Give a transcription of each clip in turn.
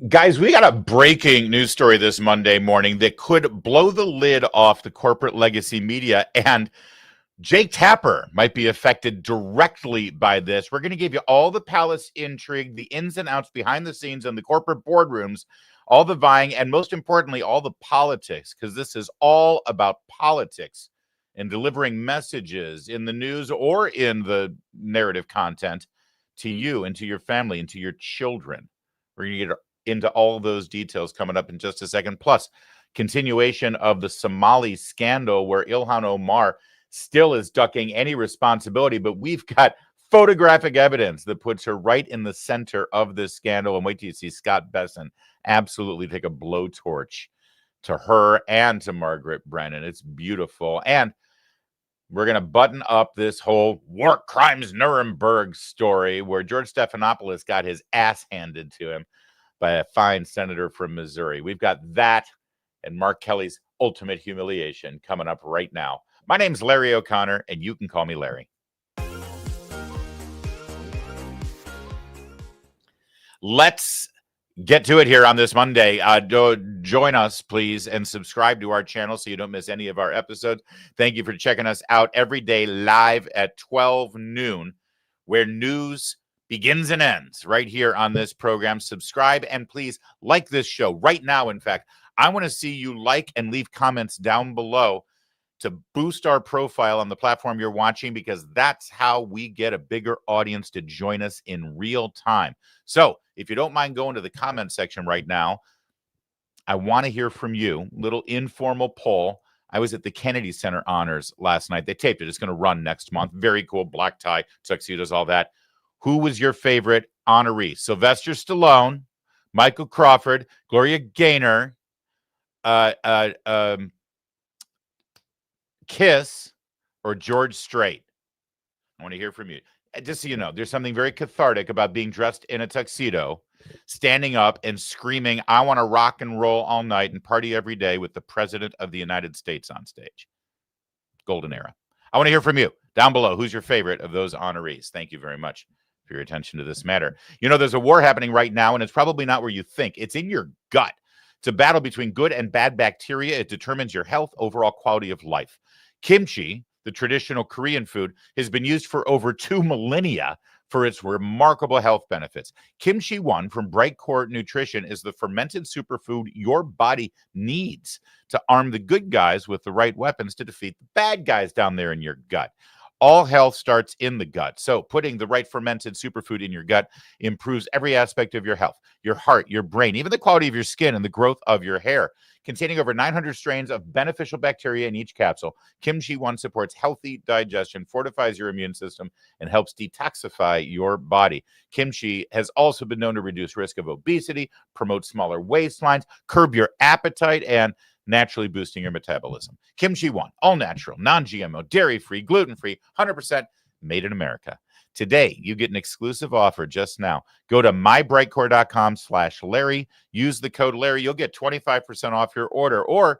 Guys, we got a breaking news story this Monday morning that could blow the lid off the corporate legacy media, and Jake Tapper might be affected directly by this. We're going to give you all the palace intrigue, the ins and outs behind the scenes in the corporate boardrooms, all the vying, and most importantly, all the politics, because this is all about politics and delivering messages in the news or in the narrative content to you and to your family and to your children. We're going to get into all those details coming up in just a second. Plus, continuation of the Somali scandal where Ilhan Omar still is ducking any responsibility, but we've got photographic evidence that puts her right in the center of this scandal. And wait till you see Scott Bessent absolutely take a blowtorch to her and to Margaret Brennan. It's beautiful. And we're going to button up this whole war crimes Nuremberg story where George Stephanopolous got his ass handed to him by a fine senator from Missouri. We've got that and Mark Kelly's ultimate humiliation coming up right now. My name's Larry O'Connor, and you can call me Larry. Let's get to it here on this Monday. Join us, please, and subscribe to our channel so you don't miss any of our episodes. Thank you for checking us out every day live at 12 noon, where news begins and ends right here on this program. Subscribe and please like this show right now. In fact, I want to see you like and leave comments down below to boost our profile on the platform you're watching, because that's how we get a bigger audience to join us in real time. So if you don't mind going to the comment section right now, I want to hear from you. Little informal poll. I was at the Kennedy Center Honors last night. They taped it. It's going to run next month. Very cool. Black tie, tuxedos, all that. Who was your favorite honoree? Sylvester Stallone, Michael Crawford, Gloria Gaynor, Kiss, or George Strait? I want to hear from you. Just so you know, there's something very cathartic about being dressed in a tuxedo, standing up and screaming, I want to rock and roll all night and party every day with the President of the United States on stage. Golden era. I want to hear from you down below. Who's your favorite of those honorees? Thank you very much for your attention to this matter. You know, there's a war happening right now, and it's probably not where you think. It's in your gut. It's a battle between good and bad bacteria. It determines your health, overall quality of life. Kimchi, the traditional Korean food, has been used for over 2 millennia for its remarkable health benefits. Kimchi 1 from Brightcore Nutrition is the fermented superfood your body needs to arm the good guys with the right weapons to defeat the bad guys down there in your gut. All health starts in the gut. So putting the right fermented superfood in your gut improves every aspect of your health, your heart, your brain, even the quality of your skin and the growth of your hair. Containing over 900 strains of beneficial bacteria in each capsule, Kimchi 1 supports healthy digestion, fortifies your immune system, and helps detoxify your body. Kimchi has also been known to reduce risk of obesity, promote smaller waistlines, curb your appetite, and naturally boosting your metabolism. Kimchi 1, all natural, non-GMO, dairy-free, gluten-free, 100% made in America. Today, you get an exclusive offer just now. Go to mybrightcore.com/Larry. Use the code Larry. You'll get 25% off your order. Or if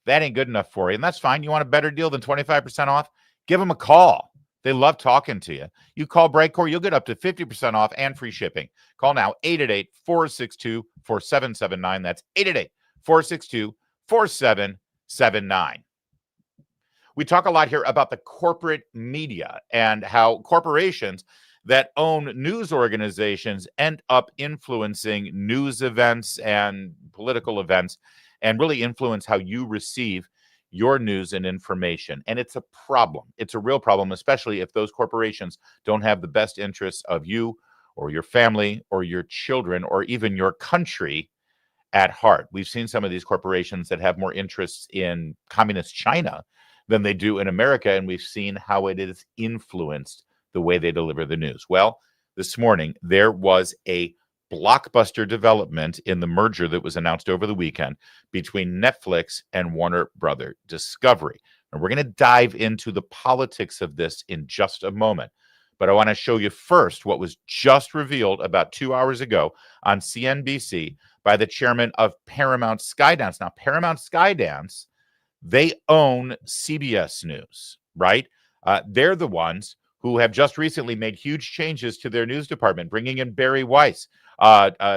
that ain't good enough for you, and that's fine. You want a better deal than 25% off? Give them a call. They love talking to you. You call Brightcore, you'll get up to 50% off and free shipping. Call now, 888-462-4779. That's 888-462-4779. We talk a lot here about the corporate media and how corporations that own news organizations end up influencing news events and political events and really influence how you receive your news and information. And it's a problem. It's a real problem, especially if those corporations don't have the best interests of you or your family or your children or even your country at heart. We've seen some of these corporations that have more interests in communist China than they do in America, and we've seen how it has influenced the way they deliver the news. Well, this morning, there was a blockbuster development in the merger that was announced over the weekend between Netflix and Warner Brother Discovery. And we're going to dive into the politics of this in just a moment. But I want to show you first what was just revealed about 2 hours ago on CNBC by the chairman of Paramount Skydance. Now, Paramount Skydance, they own CBS News, right? They're the ones who have just recently made huge changes to their news department, bringing in Barry Weiss,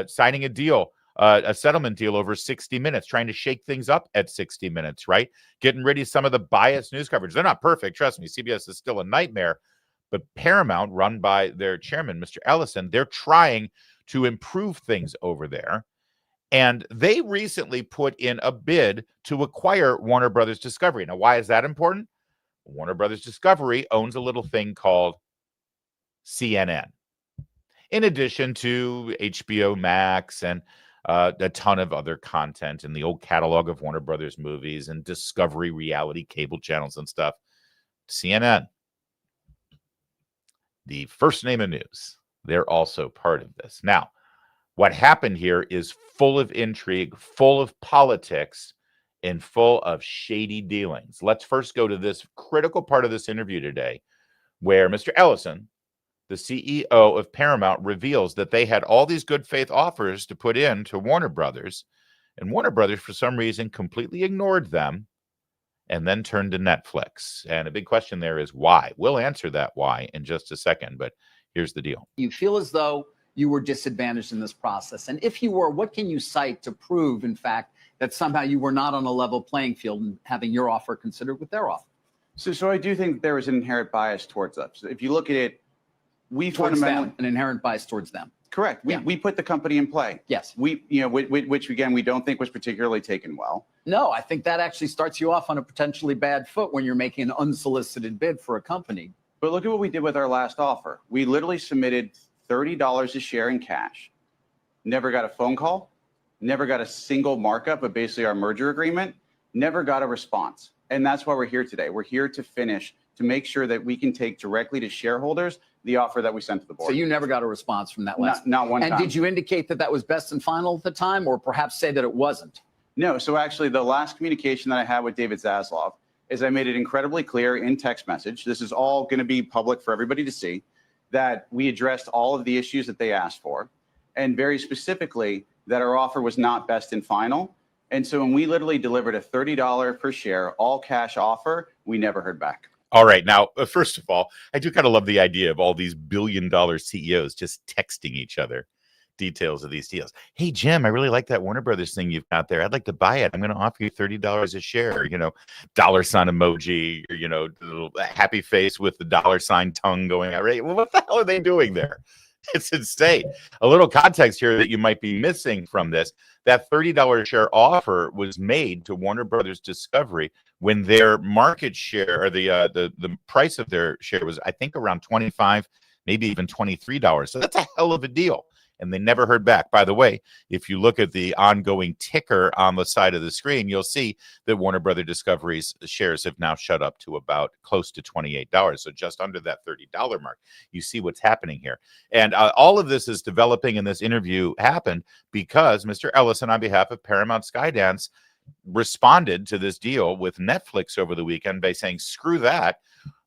signing a deal a settlement deal over 60 Minutes, trying to shake things up at 60 Minutes, right? Getting rid of some of the biased news coverage. They're not perfect. Trust me, CBS is still a nightmare. But Paramount, run by their chairman, Mr. Ellison, they're trying to improve things over there. And they recently put in a bid to acquire Warner Brothers Discovery. Now, why is that important? Warner Brothers Discovery owns a little thing called CNN, in addition to HBO Max and a ton of other content in the old catalog of Warner Brothers movies and Discovery reality cable channels and stuff. CNN, the first name of news, they're also part of this. Now, what happened here is full of intrigue, full of politics, and full of shady dealings. Let's first go to this critical part of this interview today, where Mr. Ellison, the CEO of Paramount, reveals that they had all these good faith offers to put in to Warner Brothers, and Warner Brothers, for some reason, completely ignored them and then turned to Netflix. And a big question there is why. We'll answer that why in just a second, but here's the deal. You feel as though you were disadvantaged in this process. And if you were, what can you cite to prove, in fact, that somehow you were not on a level playing field and having your offer considered with their offer? So I do think there was an inherent bias towards us. If you look at it, we Towards fundamentally them, an inherent bias towards them. correct. We put the company in play. Yes. Which again we don't think was particularly taken well. No, I think that actually starts you off on a potentially bad foot when you're making an unsolicited bid for a company. But look at what we did with our last offer. We literally submitted $30 a share in cash. Never got a phone call. Never got a single markup of basically our merger agreement. Never got a response. And that's why we're here today. We're here to finish, to make sure that we can take directly to shareholders the offer that we sent to the board. So you never got a response from that last? Not one time. And did you indicate that that was best and final at the time, or perhaps say that it wasn't? No. So actually, the last communication that I had with David Zaslav is I made it incredibly clear in text message. This is all going to be public for everybody to see, that we addressed all of the issues that they asked for, and very specifically that our offer was not best and final. And so when we literally delivered a $30 per share all cash offer, we never heard back. All right. Now, first of all, I do kind of love the idea of all these billion-dollar CEOs just texting each other details of these deals. Hey, Jim, I really like that Warner Brothers thing you've got there. I'd like to buy it. I'm going to offer you $30 a share, dollar sign emoji, or, little happy face with the dollar sign tongue going out. Right? Well, what the hell are they doing there? It's insane. A little context here that you might be missing from this. That $30 share offer was made to Warner Brothers Discovery when their market share, or the price of their share, was, I think, around $25, maybe even $23. So that's a hell of a deal. And they never heard back. By the way, if you look at the ongoing ticker on the side of the screen, you'll see that Warner Brothers Discovery's shares have now shot up to about close to $28, so just under that $30 mark. You see what's happening here. And all of this is developing, and this interview happened because Mr. Ellison, on behalf of Paramount Skydance, responded to this deal with Netflix over the weekend by saying, screw that.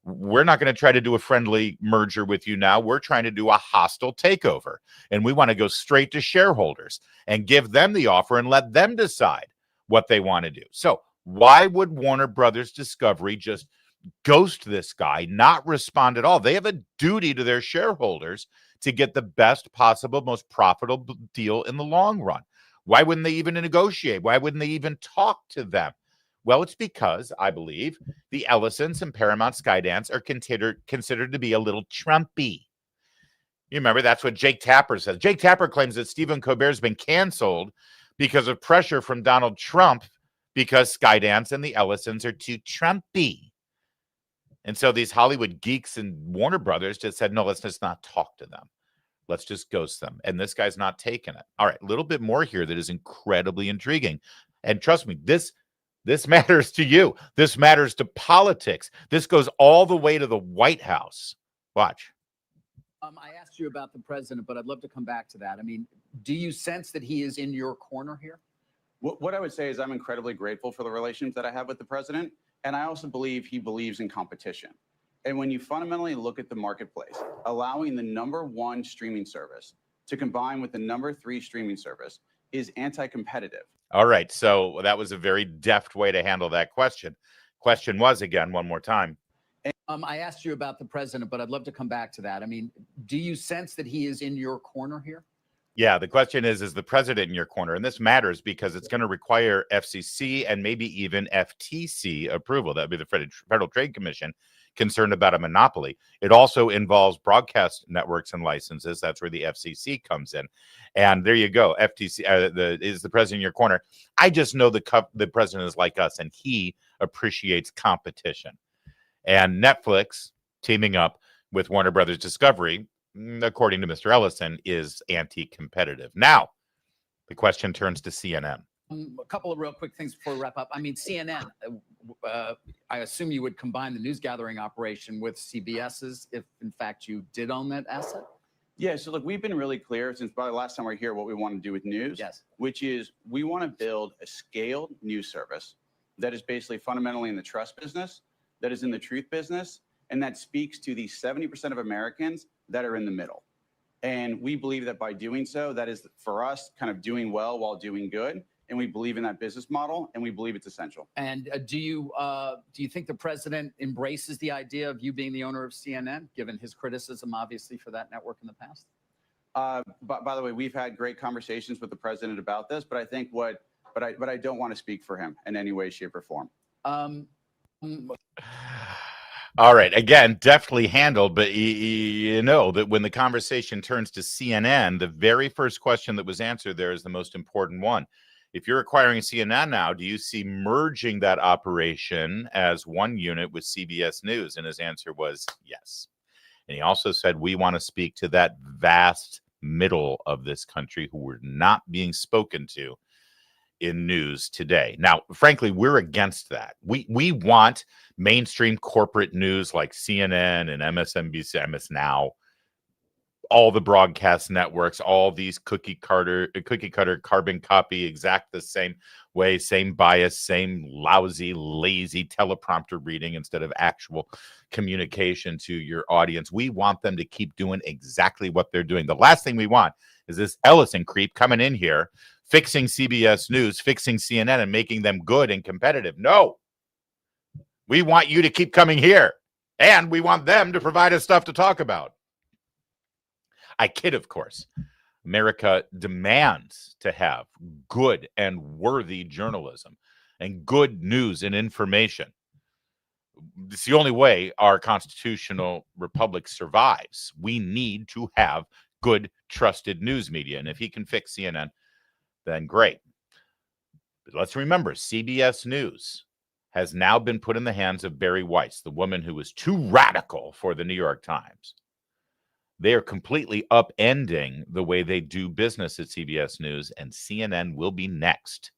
We're not going to try to do a friendly merger with you now. We're trying to do a hostile takeover. And we want to go straight to shareholders and give them the offer and let them decide what they want to do. So why would Warner Brothers Discovery just ghost this guy, not respond at all? They have a duty to their shareholders to get the best possible, most profitable deal in the long run. Why wouldn't they even negotiate? Why wouldn't they even talk to them? Well, it's because, I believe, the Ellisons and Paramount Skydance are considered to be a little Trumpy. You remember, that's what Jake Tapper says. Jake Tapper claims that Stephen Colbert's been canceled because of pressure from Donald Trump because Skydance and the Ellisons are too Trumpy. And so these Hollywood geeks and Warner Brothers just said, no, let's just not talk to them. Let's just ghost them. And this guy's not taking it. All right, a little bit more here that is incredibly intriguing. And trust me, this matters to you. This matters to politics. This goes all the way to the White House. Watch. I asked you about the president, but I'd love to come back to that. I mean, do you sense that he is in your corner here? What I would say is I'm incredibly grateful for the relationship that I have with the president. And I also believe he believes in competition. And when you fundamentally look at the marketplace, allowing the #1 streaming service to combine with the #3 streaming service is anti-competitive. All right. So that was a very deft way to handle that question. Question was, again, one more time. I asked you about the president, but I'd love to come back to that. I mean, do you sense that he is in your corner here? Yeah, the question is the president in your corner? And this matters because it's going to require FCC and maybe even FTC approval. That'd be the Federal Trade Commission, concerned about a monopoly. It also involves broadcast networks and licenses. That's where the FCC comes in. And there you go. FTC is the president in your corner. I just know the president is like us, and he appreciates competition. And Netflix teaming up with Warner Brothers Discovery, according to Mr. Ellison, is anti-competitive. Now, the question turns to CNN. A couple of real quick things before we wrap up. I mean, CNN, I assume you would combine the news gathering operation with CBS's if, in fact, you did own that asset? Yeah, so look, we've been really clear since probably last time we were here what we want to do with news, Yes. which is we want to build a scaled news service that is basically fundamentally in the trust business, that is in the truth business, and that speaks to the 70% of Americans that are in the middle. And we believe that by doing so, that is for us kind of doing well while doing good. And we believe in that business model, and we believe it's essential. And do you think the president embraces the idea of you being the owner of CNN, given his criticism, obviously, for that network in the past? But by the way, we've had great conversations with the president about this, but I think but I don't want to speak for him in any way, shape, or form. All right. Again, deftly handled, but you know that when the conversation turns to CNN, the very first question that was answered there is the most important one. If you're acquiring CNN now, do you see merging that operation as one unit with CBS News? And his answer was yes. And he also said, we want to speak to that vast middle of this country who were not being spoken to in news today. Now, frankly, we're against that. We want mainstream corporate news like CNN and MSNBC, MS Now, all the broadcast networks, all these cookie cutter, carbon copy, exact the same way, same bias, same lousy, lazy teleprompter reading instead of actual communication to your audience. We want them to keep doing exactly what they're doing. The last thing we want is this Ellison creep coming in here, fixing CBS News, fixing CNN, and making them good and competitive. No, we want you to keep coming here, and we want them to provide us stuff to talk about. I kid, of course. America demands to have good and worthy journalism and good news and information. It's the only way our constitutional republic survives. We need to have good, trusted news media. And if he can fix CNN, then great. But let's remember, CBS News has now been put in the hands of Bari Weiss, the woman who was too radical for the New York Times. They are completely upending the way they do business at CBS News, and CNN will be next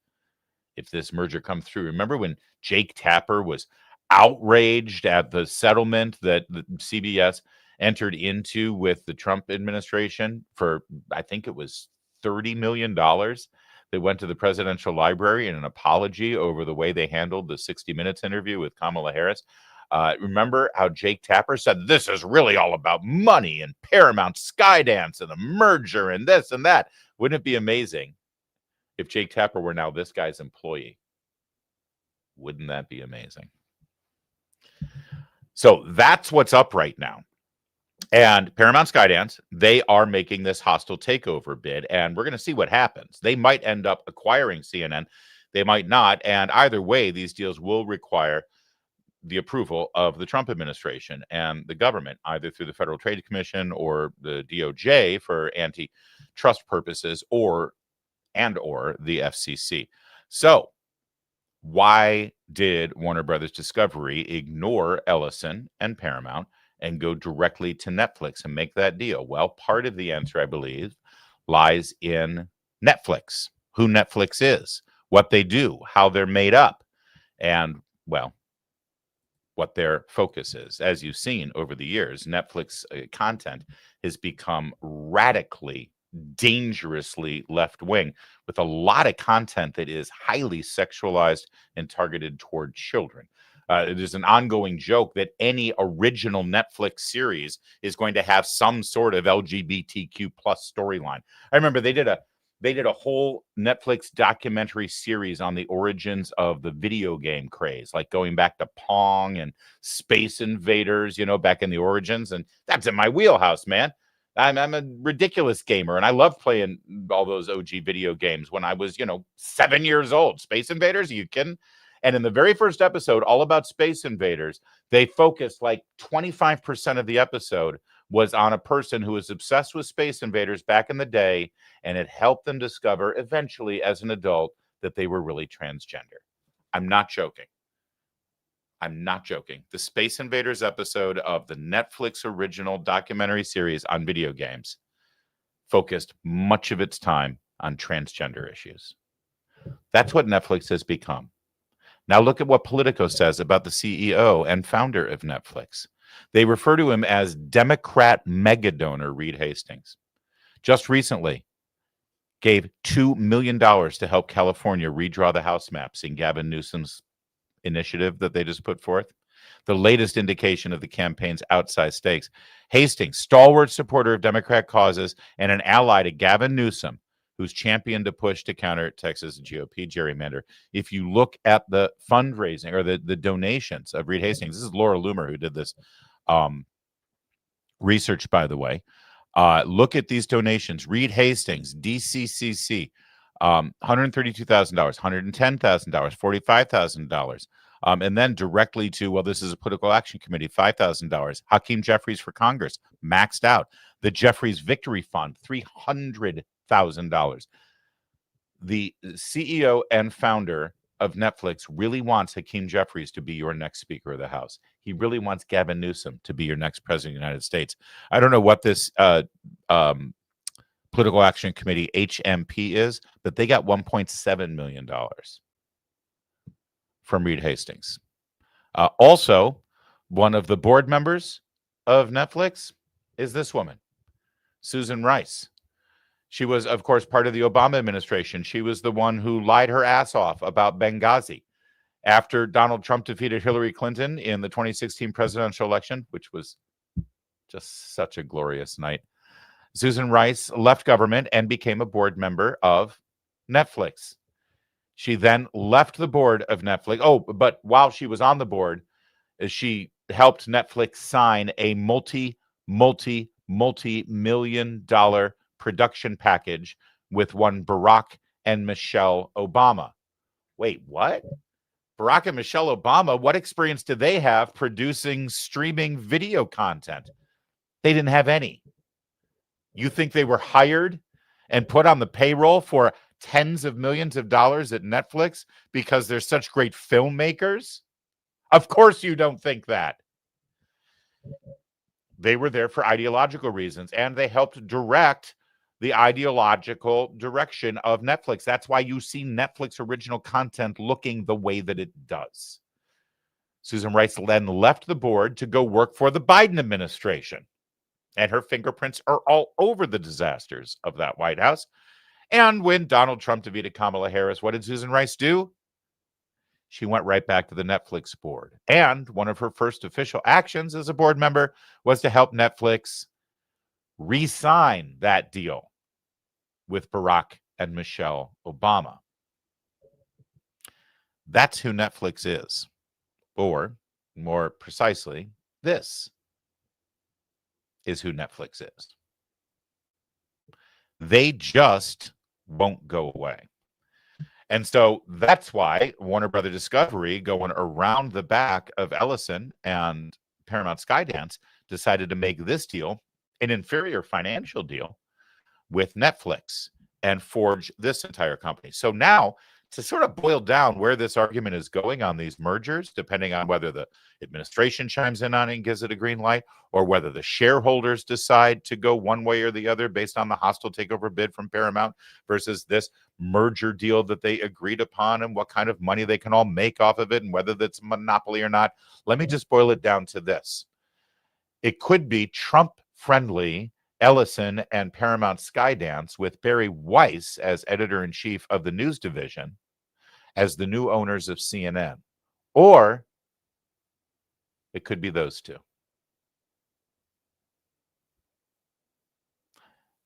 if this merger comes through. Remember when Jake Tapper was outraged at the settlement that the CBS entered into with the Trump administration for, I think it was $30 million? They went to the presidential library in an apology over the way they handled the 60 Minutes interview with Kamala Harris. Remember how Jake Tapper said, this is really all about money and Paramount Skydance and a merger and this and that. Wouldn't it be amazing if Jake Tapper were now this guy's employee? Wouldn't that be amazing? So that's what's up right now. And Paramount Skydance, they are making this hostile takeover bid, and we're going to see what happens. They might end up acquiring CNN. They might not. And either way, these deals will require the approval of the Trump administration and the government, either through the Federal Trade Commission or the DOJ for antitrust purposes, or the FCC. So why did Warner Brothers Discovery ignore Ellison and Paramount and go directly to Netflix and make that deal? Well, part of the answer, I believe, lies in Netflix, who Netflix is, what they do, how they're made up, and, well, what their focus is. As you've seen over the years, Netflix content has become radically, dangerously left-wing, with a lot of content that is highly sexualized and targeted toward children. It is an ongoing joke that any original Netflix series is going to have some sort of LGBTQ plus storyline. I remember they did a whole Netflix documentary series on the origins of the video game craze, like going back to Pong and Space Invaders, back in the origins. And that's in my wheelhouse, man. I'm a ridiculous gamer, and I love playing all those OG video games when I was, 7 years old. Space Invaders, are you kidding? And in the very first episode, all about Space Invaders, they focused like 25% of the episode was on a person who was obsessed with Space Invaders back in the day, and it helped them discover eventually as an adult that they were really transgender. I'm not joking. I'm not joking. The Space Invaders episode of the Netflix original documentary series on video games focused much of its time on transgender issues. That's what Netflix has become. Now look at what Politico says about the CEO and founder of Netflix. They refer to him as Democrat megadonor Reed Hastings. Just recently gave $2 million to help California redraw the House maps in Gavin Newsom's initiative that they just put forth, the latest indication of the campaign's outsized stakes. Hastings, stalwart supporter of Democrat causes and an ally to Gavin Newsom, who's championed a push to counter Texas GOP gerrymander. If you look at the fundraising or the donations of Reed Hastings, this is Laura Loomer who did this research, by the way. Look at these donations. Reed Hastings, DCCC, $132,000, $110,000, $45,000. And then directly to, well, this is a political action committee, $5,000. Hakeem Jeffries for Congress, maxed out. The Jeffries Victory Fund, $300,000. The CEO and founder of Netflix really wants Hakeem Jeffries to be your next Speaker of the House. He really wants Gavin Newsom to be your next President of the United States. I don't know what this Political Action Committee, HMP, is, but they got $1.7 million from Reed Hastings. Also, one of the board members of Netflix is this woman, Susan Rice. She was, of course, part of the Obama administration. She was the one who lied her ass off about Benghazi after Donald Trump defeated Hillary Clinton in the 2016 presidential election, which was just such a glorious night. Susan Rice left government and became a board member of Netflix. She then left the board of Netflix. Oh, but while she was on the board, she helped Netflix sign a multi-million dollar production package with one Barack and Michelle Obama. Wait, what? Barack and Michelle Obama, what experience did they have producing streaming video content? They didn't have any. You think they were hired and put on the payroll for tens of millions of dollars at Netflix because they're such great filmmakers? Of course you don't think that. They were there for ideological reasons, and they helped direct the ideological direction of Netflix. That's why you see Netflix original content looking the way that it does. Susan Rice then left the board to go work for the Biden administration. And her fingerprints are all over the disasters of that White House. And when Donald Trump defeated Kamala Harris, what did Susan Rice do? She went right back to the Netflix board. And one of her first official actions as a board member was to help Netflix re-sign that deal with Barack and Michelle Obama. That's who Netflix is. Or, more precisely, this is who Netflix is. They just won't go away. And so that's why Warner Brother Discovery, going around the back of Ellison and Paramount Skydance, decided to make this deal an inferior financial deal with Netflix and forge this entire company. So now, to sort of boil down where this argument is going on these mergers, depending on whether the administration chimes in on it and gives it a green light, or whether the shareholders decide to go one way or the other based on the hostile takeover bid from Paramount versus this merger deal that they agreed upon, and what kind of money they can all make off of it, and whether that's a monopoly or not. Let me just boil it down to this. It could be Trump-friendly Ellison and Paramount Skydance with Barry Weiss as editor-in-chief of the news division as the new owners of CNN. Or it could be those two.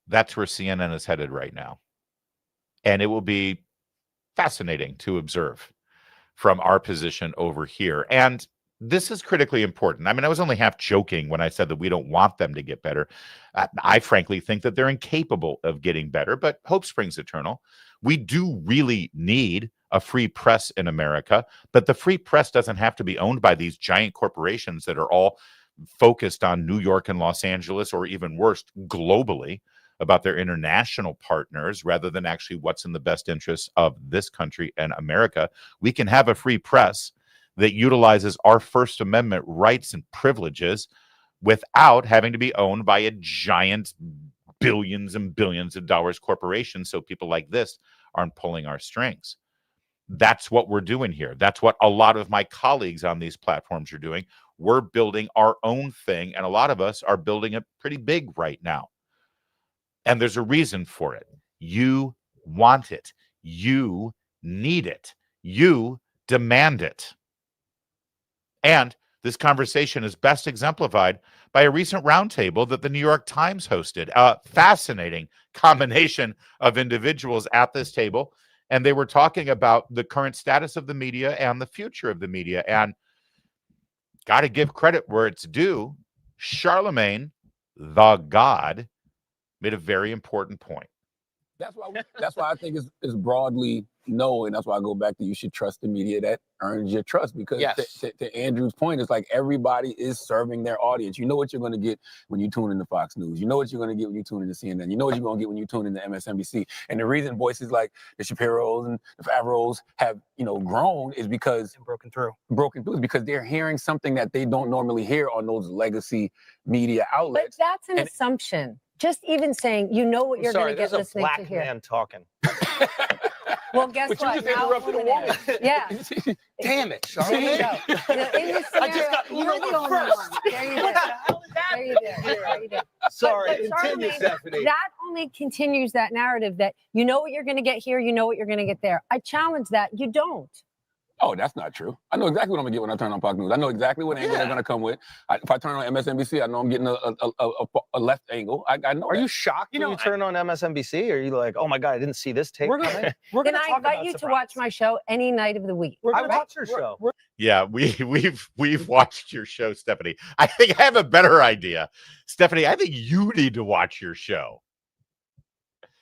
That's where CNN is headed right now. And it will be fascinating to observe from our position over here. And this is critically important. I mean, I was only half joking when I said that we don't want them to get better. I frankly think that they're incapable of getting better, but hope springs eternal. We do really need a free press in America, but the free press doesn't have to be owned by these giant corporations that are all focused on New York and Los Angeles, or even worse, globally, about their international partners rather than actually what's in the best interest of this country and America. We can have a free press that utilizes our First Amendment rights and privileges without having to be owned by a giant billions and billions of dollars corporation, so people like this aren't pulling our strings. That's what we're doing here. That's what a lot of my colleagues on these platforms are doing. We're building our own thing, and a lot of us are building it pretty big right now. And there's a reason for it. You want it. You need it. You demand it. And this conversation is best exemplified by a recent roundtable that the New York Times hosted. A fascinating combination of individuals at this table. And they were talking about the current status of the media and the future of the media. And got to give credit where it's due. Charlemagne, the God, made a very important point. That's why I think it's broadly no, and that's why I go back to you should trust the media that earns your trust, because to Andrew's point, it's like everybody is serving their audience. You know what you're going to get when you tune into Fox News. You know what you're going to get when you tune into CNN. You know what you're going to get when you tune into MSNBC. And the reason voices like the Shapiros and the Favreaus have, grown is because broken through is because they're hearing something that they don't normally hear on those legacy media outlets. But that's an assumption. Just even saying, you know what you're going to get listening to here. Black man talking. Well, guess But what? you just interrupted a woman. Yeah. Damn it, There you go. In this I just scenario, got you're the only first. one. There you go. There you go. There you go. Sorry, But continue, Charlemagne, Stephanie. that only continues that narrative that you know what you're going to get here, you know what you're going to get there. I challenge that. You don't. Oh, that's not true. I know exactly what I'm gonna get when I turn on Fox News. I know exactly what angle they're gonna come with. If I turn on MSNBC, I know I'm getting a left angle. I know. Are you shocked when you turn on MSNBC? Or are you like, oh my God, I didn't see this tape? Then I invite you to watch my show any night of the week. I watch your show. Yeah, we've watched your show, Stephanie. I think I have a better idea. Stephanie, I think you need to watch your show.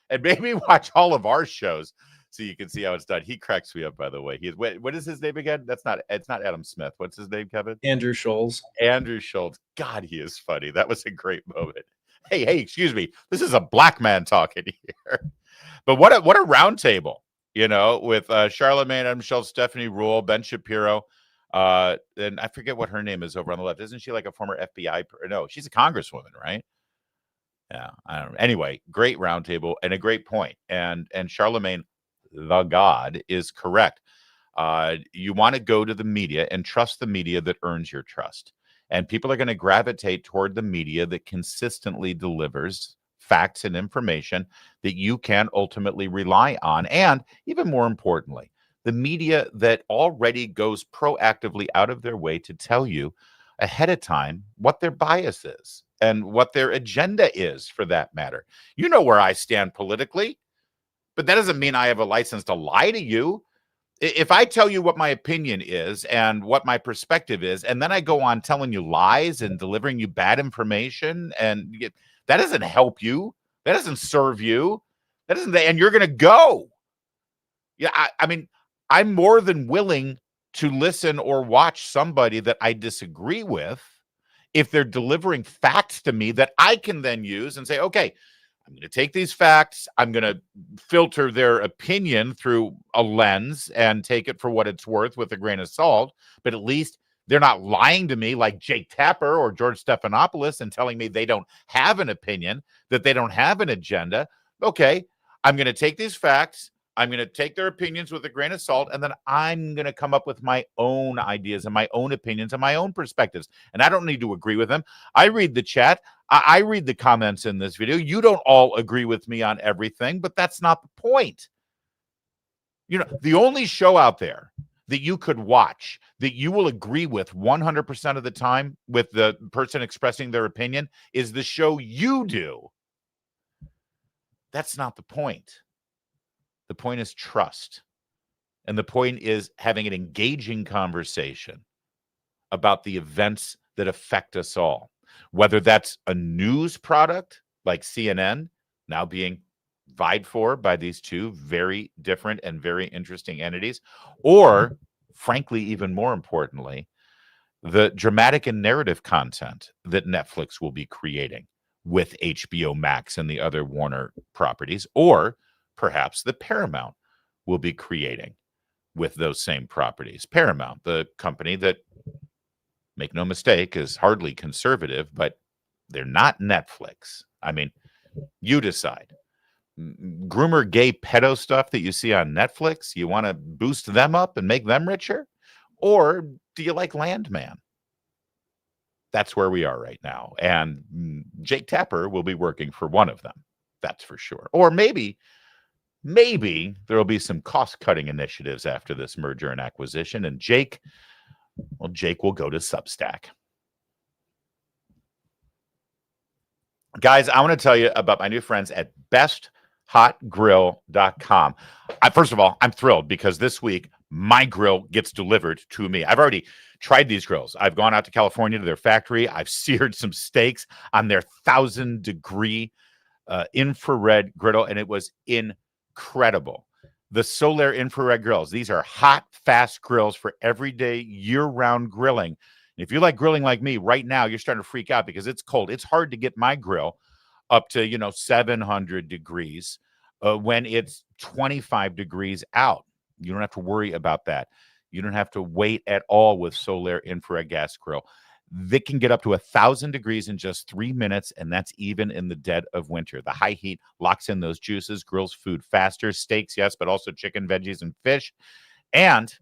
And maybe watch all of our shows so you can see how it's done. He cracks me up, by the way. What is his name again? It's not Adam Smith. What's his name, Kevin? Andrew Scholes. Andrew Schultz. God, he is funny. That was a great moment. Hey, excuse me. This is a black man talking here. But what a roundtable, with Charlemagne, Adam Schultz, Stephanie Ruhle, Ben Shapiro, and I forget what her name is over on the left. Isn't she like a former FBI? No, she's a congresswoman, right? Yeah, I don't know. Anyway, great roundtable and a great point. And Charlemagne, the God, is correct. You want to go to the media and trust the media that earns your trust. And people are going to gravitate toward the media that consistently delivers facts and information that you can ultimately rely on. And even more importantly, the media that already goes proactively out of their way to tell you ahead of time what their bias is and what their agenda is, for that matter. You know where I stand politically. But that doesn't mean I have a license to lie to you. If I tell you what my opinion is and what my perspective is, and then I go on telling you lies and delivering you bad information, and that doesn't help you. That doesn't serve you. And you're going to go. Yeah, I mean, I'm more than willing to listen or watch somebody that I disagree with if they're delivering facts to me that I can then use and say, okay, I'm going to take these facts. I'm going to filter their opinion through a lens and take it for what it's worth with a grain of salt. But at least they're not lying to me like Jake Tapper or George Stephanopolous and telling me they don't have an opinion, that they don't have an agenda. Okay, I'm going to take these facts. I'm going to take their opinions with a grain of salt, and then I'm going to come up with my own ideas and my own opinions and my own perspectives. And I don't need to agree with them. I read the chat. I read the comments in this video. You don't all agree with me on everything, but that's not the point. The only show out there that you could watch that you will agree with 100% of the time with the person expressing their opinion is the show you do. That's not the point. The point is trust. And the point is having an engaging conversation about the events that affect us all, whether that's a news product like CNN, now being vied for by these two very different and very interesting entities, or frankly, even more importantly, the dramatic and narrative content that Netflix will be creating with HBO Max and the other Warner properties, or perhaps the Paramount will be creating with those same properties. Paramount, the company that, make no mistake, is hardly conservative, but they're not Netflix. I mean, you decide. Groomer gay pedo stuff that you see on Netflix, you want to boost them up and make them richer? Or do you like Landman? That's where we are right now. And Jake Tapper will be working for one of them. That's for sure. Or maybe there will be some cost-cutting initiatives after this merger and acquisition. And Jake will go to Substack. Guys, I want to tell you about my new friends at besthotgrill.com. First of all, I'm thrilled because this week my grill gets delivered to me. I've already tried these grills. I've gone out to California to their factory. I've seared some steaks on their 1,000-degree infrared griddle, and it was incredible. The Solaire infrared grills. These are hot, fast grills for everyday, year-round grilling. And if you like grilling like me, right now you're starting to freak out because it's cold. It's hard to get my grill up to 700 degrees when it's 25 degrees out. You don't have to worry about that. You don't have to wait at all with Solaire infrared gas grill. They can get up to 1,000 degrees in just 3 minutes, and that's even in the dead of winter. The high heat locks in those juices, grills food faster, steaks, yes, but also chicken, veggies, and fish. And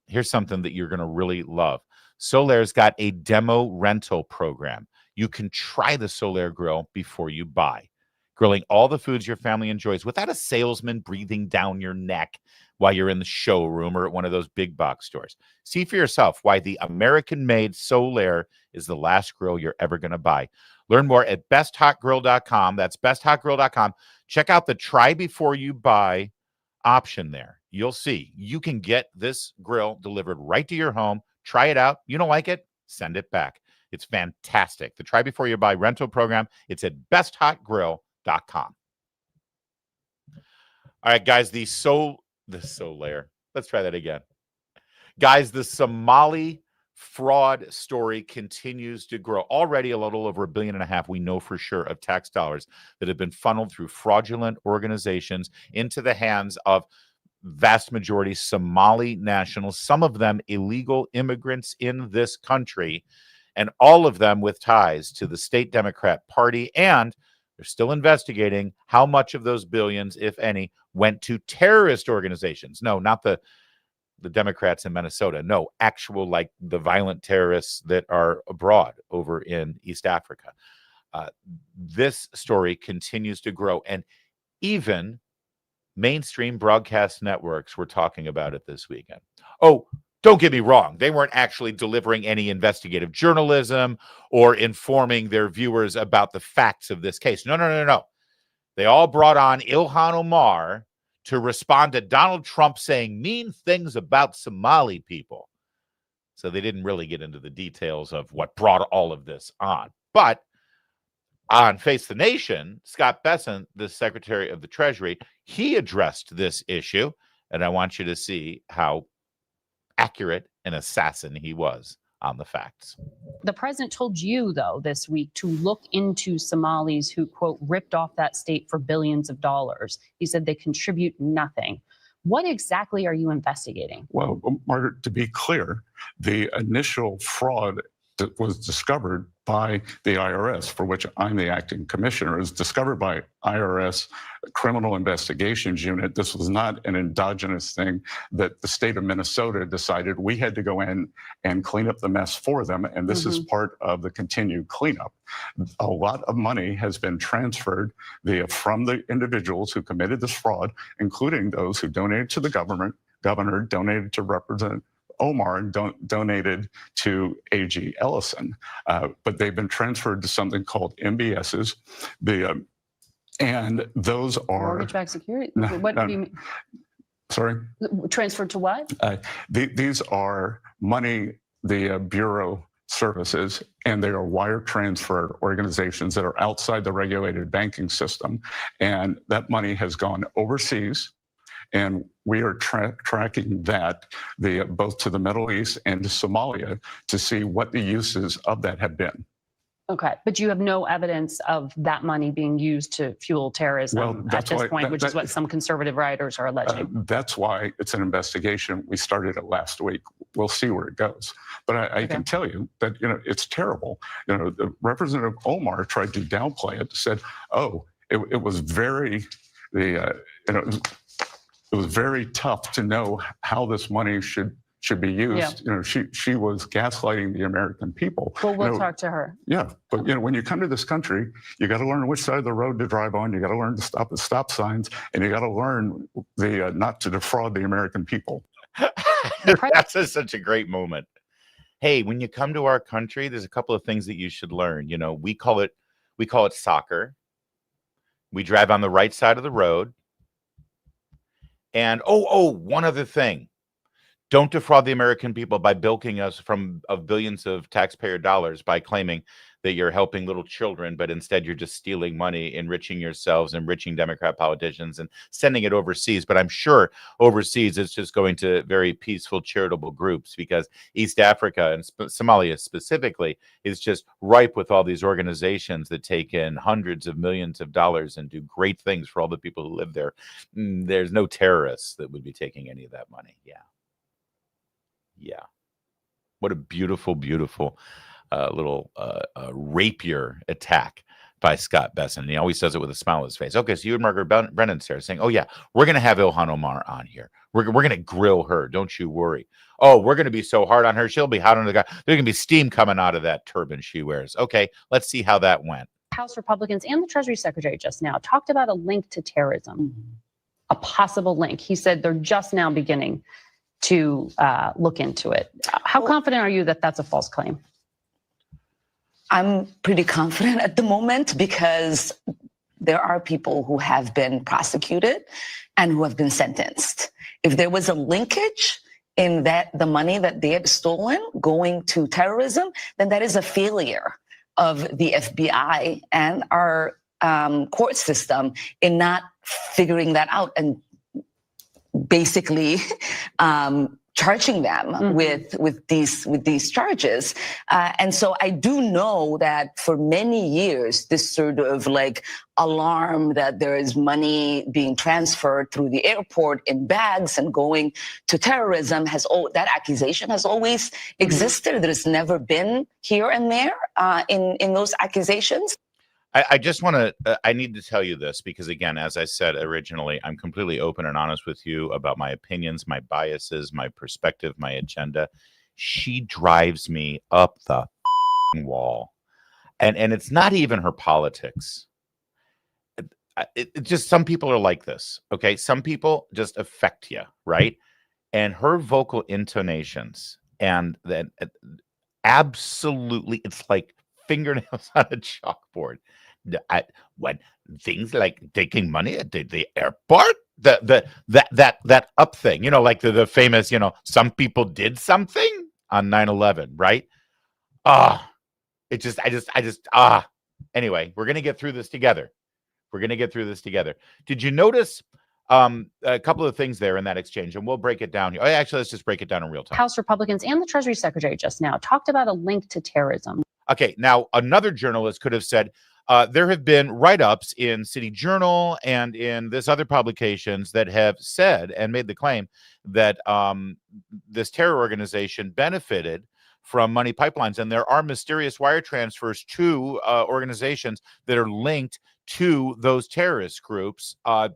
here's something that you're going to really love. Solaire's got a demo rental program. You can try the Solaire grill before you buy, grilling all the foods your family enjoys without a salesman breathing down your neck while you're in the showroom or at one of those big box stores. See for yourself why the American-made Solaire is the last grill you're ever going to buy. Learn more at besthotgrill.com. That's besthotgrill.com. Check out the try before you buy option there. You'll see you can get this grill delivered right to your home. Try it out. You don't like it? Send it back. It's fantastic. The try before you buy rental program. It's at besthotgrill.com. All right, guys, the Solaire. Let's try that again. Guys, the Somali fraud story continues to grow. Already a little over $1.5 billion, we know for sure, of tax dollars that have been funneled through fraudulent organizations into the hands of vast majority Somali nationals, some of them illegal immigrants in this country, and all of them with ties to the state Democrat Party. And they're still investigating how much of those billions, if any, went to terrorist organizations. No, not the Democrats in Minnesota. No, actual, like the violent terrorists that are abroad over in East Africa. This story continues to grow. And even mainstream broadcast networks were talking about it this weekend. Oh, don't get me wrong. They weren't actually delivering any investigative journalism or informing their viewers about the facts of this case. No. They all brought on Ilhan Omar to respond to Donald Trump saying mean things about Somali people. So they didn't really get into the details of what brought all of this on. But on Face the Nation, Scott Bessent, the Secretary of the Treasury, he addressed this issue, and I want you to see how accurate an assassin he was on the facts. The president told you, though, this week to look into Somalis who, quote, ripped off that state for billions of dollars. He said they contribute nothing. What exactly are you investigating? Well, Margaret, to be clear, the initial fraud that was discovered by the IRS, for which I'm the acting commissioner, is discovered by IRS Criminal Investigations Unit. This was not an endogenous thing that the state of Minnesota decided we had to go in and clean up the mess for them, and this is part of the continued cleanup. A lot of money has been transferred from the individuals who committed this fraud, including those who donated to the governor, donated to Representative Omar, and donated to AG Ellison, but they've been transferred to something called MBSs. And those are mortgage-backed security. What do you mean? Sorry. Transferred to what? These are money the Bureau services, and they are wire transfer organizations that are outside the regulated banking system. And that money has gone overseas. And we are tracking that both to the Middle East and to Somalia to see what the uses of that have been. Okay, but you have no evidence of that money being used to fuel terrorism at this point, which is what some conservative writers are alleging. That's why it's an investigation. We started it last week. We'll see where it goes. But I can tell you that, it's terrible. Representative Omar tried to downplay it, said, oh, it was very, it was very tough to know how this money should be used. Yeah. She was gaslighting the American people. Well, we'll talk to her. Yeah, but when you come to this country, you got to learn which side of the road to drive on. You got to learn to stop at stop signs, and you got to learn not to defraud the American people. That's such a great moment. Hey, when you come to our country, there's a couple of things that you should learn. We call it soccer. We drive on the right side of the road. And one other thing. Don't defraud the American people by bilking us of billions of taxpayer dollars by claiming that you're helping little children, but instead you're just stealing money, enriching yourselves, enriching Democrat politicians, and sending it overseas. But I'm sure overseas it's just going to very peaceful, charitable groups, because East Africa and Somalia specifically is just ripe with all these organizations that take in hundreds of millions of dollars and do great things for all the people who live there. There's no terrorists that would be taking any of that money. Yeah. What a beautiful, beautiful little rapier attack by Scott Bessent. And he always does it with a smile on his face. Okay, so you and Margaret Brennan are saying, oh, yeah, we're going to have Ilhan Omar on here. We're going to grill her. Don't you worry. Oh, we're going to be so hard on her. She'll be hot on the guy. There's going to be steam coming out of that turban she wears. Okay, let's see how that went. House Republicans and the Treasury Secretary just now talked about a link to terrorism, a possible link. He said they're just now beginning to look into it. How confident are you that that's a false claim? I'm pretty confident at the moment, because there are people who have been prosecuted and who have been sentenced. If there was a linkage in that the money that they have stolen going to terrorism, then that is a failure of the FBI and our court system in not figuring that out and basically charging them with these charges. And so I do know that for many years, this sort of like alarm that there is money being transferred through the airport in bags and going to terrorism that accusation has always existed. There's never been here and there in those accusations. I just want to, I need to tell you this because, again, as I said originally, I'm completely open and honest with you about my opinions, my biases, my perspective, my agenda. She drives me up the wall. And it's not even her politics. It just, some people are like this, okay? Some people just affect you, right? And her vocal intonations, and then absolutely, it's like fingernails on a chalkboard. When things like taking money at the airport, that up thing, like the famous, some people did something on 9/11, right? Anyway, we're gonna get through this together. Did you notice a couple of things there in that exchange? And we'll break it down here. Actually, let's just break it down in real time. House Republicans and the Treasury Secretary just now talked about a link to terrorism. Okay, now another journalist could have said, there have been write-ups in City Journal and in this other publications that have said and made the claim that this terror organization benefited from money pipelines. And there are mysterious wire transfers to organizations that are linked to those terrorist groups. How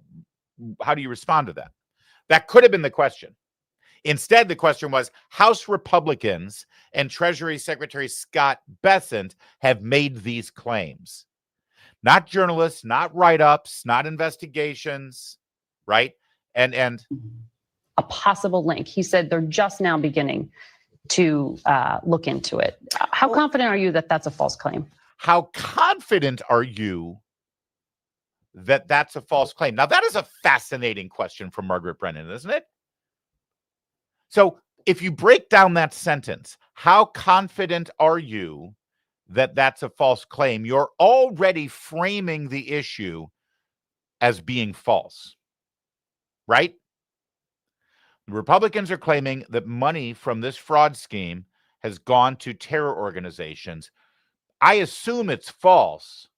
do you respond to that? That could have been the question. Instead, the question was, House Republicans and Treasury Secretary Scott Bessent have made these claims. Not journalists, not write-ups, not investigations, right? And a possible link. He said they're just now beginning to look into it. How confident are you that that's a false claim? How confident are you that that's a false claim? Now, that is a fascinating question from Margaret Brennan, isn't it? So if you break down that sentence, How confident are you that that's a false claim? You're already framing the issue as being false, right? The Republicans are claiming that money from this fraud scheme has gone to terror organizations. I assume it's false.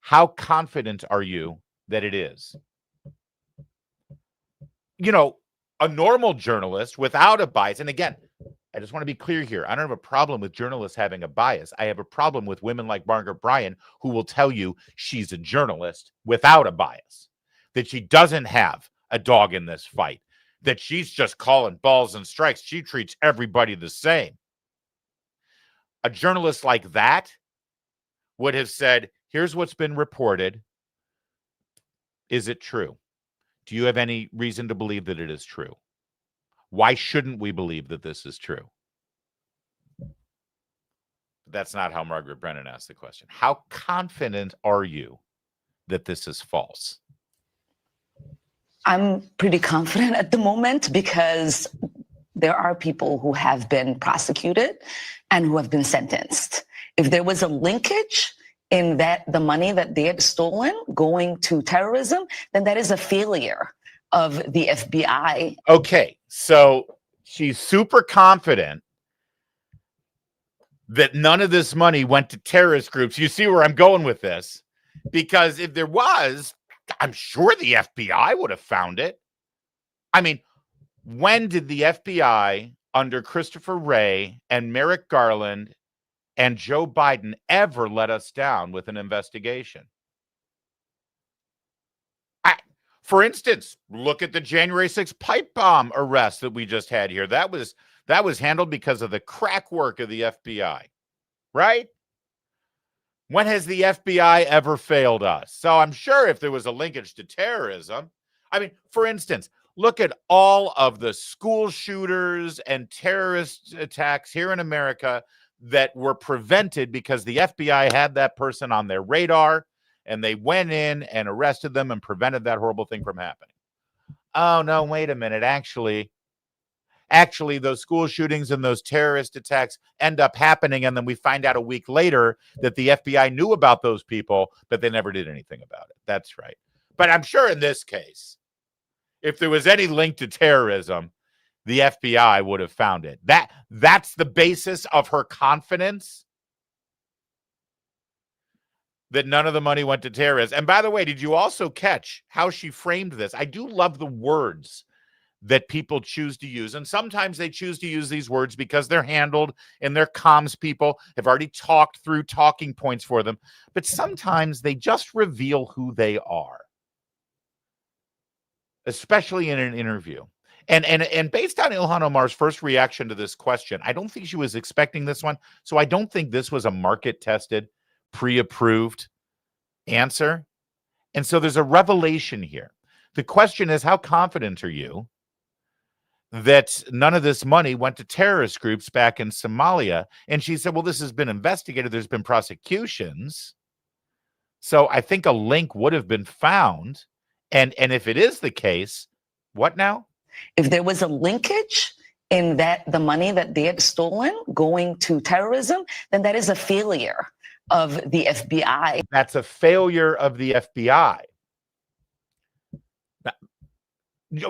How confident are you that it is? You know, a normal journalist without a bias, and again, I just want to be clear here. I don't have a problem with journalists having a bias. I have a problem with women like Margaret Bryan who will tell you she's a journalist without a bias, that she doesn't have a dog in this fight, that she's just calling balls and strikes. She treats everybody the same. A journalist like that would have said, here's what's been reported. Is it true? Do you have any reason to believe that it is true? Why shouldn't we believe that this is true? That's not how Margaret Brennan asked the question. How confident are you that this is false? I'm pretty confident at the moment because there are people who have been prosecuted and who have been sentenced. If there was a linkage in that the money that they had stolen going to terrorism, then that is a failure of the FBI. Okay, so she's super confident that none of this money went to terrorist groups. You see where I'm going with this? Because if there was, I'm sure the FBI would have found it. I mean, when did the FBI under Christopher Wray and Merrick Garland and Joe Biden ever let us down with an investigation? For instance, look at the January 6th pipe bomb arrest that we just had here. That was handled because of the crack work of the FBI, right? When has the FBI ever failed us? So I'm sure if there was a linkage to terrorism, I mean, for instance, look at all of the school shooters and terrorist attacks here in America that were prevented because the FBI had that person on their radar and they went in and arrested them and prevented that horrible thing from happening. Oh, no, wait a minute. Actually, those school shootings and those terrorist attacks end up happening, and then we find out a week later that the FBI knew about those people, but they never did anything about it. That's right. But I'm sure in this case, if there was any link to terrorism, the FBI would have found it. That's the basis of her confidence that none of the money went to terrorists. And by the way, did you also catch how she framed this? I do love the words that people choose to use. And sometimes they choose to use these words because they're handled and their comms people have already talked through talking points for them. But sometimes they just reveal who they are, especially in an interview. And based on Ilhan Omar's first reaction to this question, I don't think she was expecting this one. So I don't think this was a market-tested, pre-approved answer. And so there's a revelation here. The question is, how confident are you that none of this money went to terrorist groups back in Somalia? And she said, well, this has been investigated. There's been prosecutions. So I think a link would have been found. And if it is the case, what now? If there was a linkage in that the money that they had stolen going to terrorism, then that is a failure of the FBI. That's a failure of the FBI.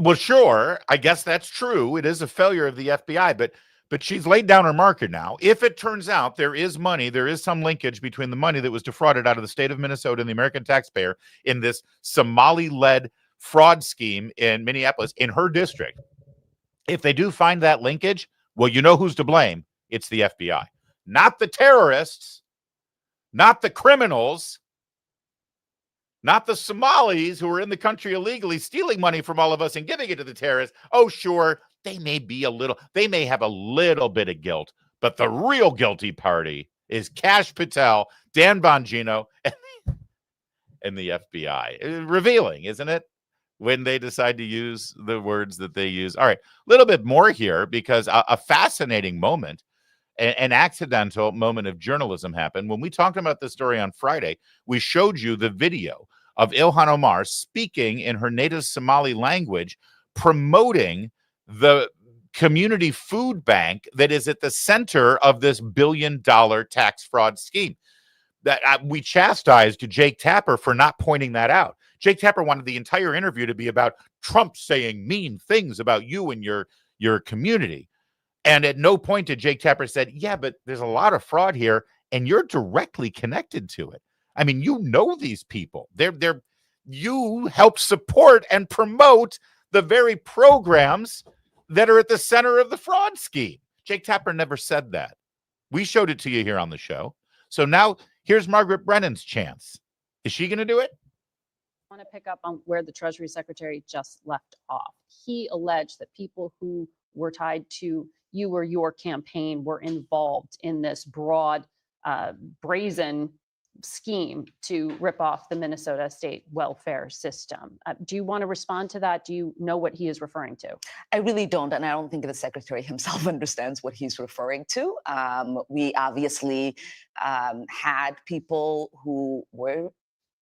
Well, sure, I guess that's true. It is a failure of the FBI, but she's laid down her marker now. If it turns out there is money, there is some linkage between the money that was defrauded out of the state of Minnesota and the American taxpayer in this Somali-led fraud scheme in Minneapolis, in her district. If they do find that linkage, well, you know who's to blame. It's the FBI, not the terrorists, not the criminals, not the Somalis who are in the country illegally stealing money from all of us and giving it to the terrorists. Oh, sure, they may have a little bit of guilt, but the real guilty party is Kash Patel, Dan Bongino, and the FBI. Revealing, isn't it? When they decide to use the words that they use. All right, a little bit more here because a fascinating moment, an accidental moment of journalism happened. When we talked about this story on Friday, we showed you the video of Ilhan Omar speaking in her native Somali language, promoting the community food bank that is at the center of this $1 billion tax fraud scheme. That we chastised Jake Tapper for not pointing that out. Jake Tapper wanted the entire interview to be about Trump saying mean things about you and your community. And at no point did Jake Tapper said, yeah, but there's a lot of fraud here and you're directly connected to it. I mean, you know these people. You help support and promote the very programs that are at the center of the fraud scheme. Jake Tapper never said that. We showed it to you here on the show. So now here's Margaret Brennan's chance. Is she going to do it? I want to pick up on where the Treasury Secretary just left off. He alleged that people who were tied to you or your campaign were involved in this broad, brazen scheme to rip off the Minnesota state welfare system. Do you want to respond to that? Do you know what he is referring to? I really don't, and I don't think the secretary himself understands what he's referring to. We obviously had people who were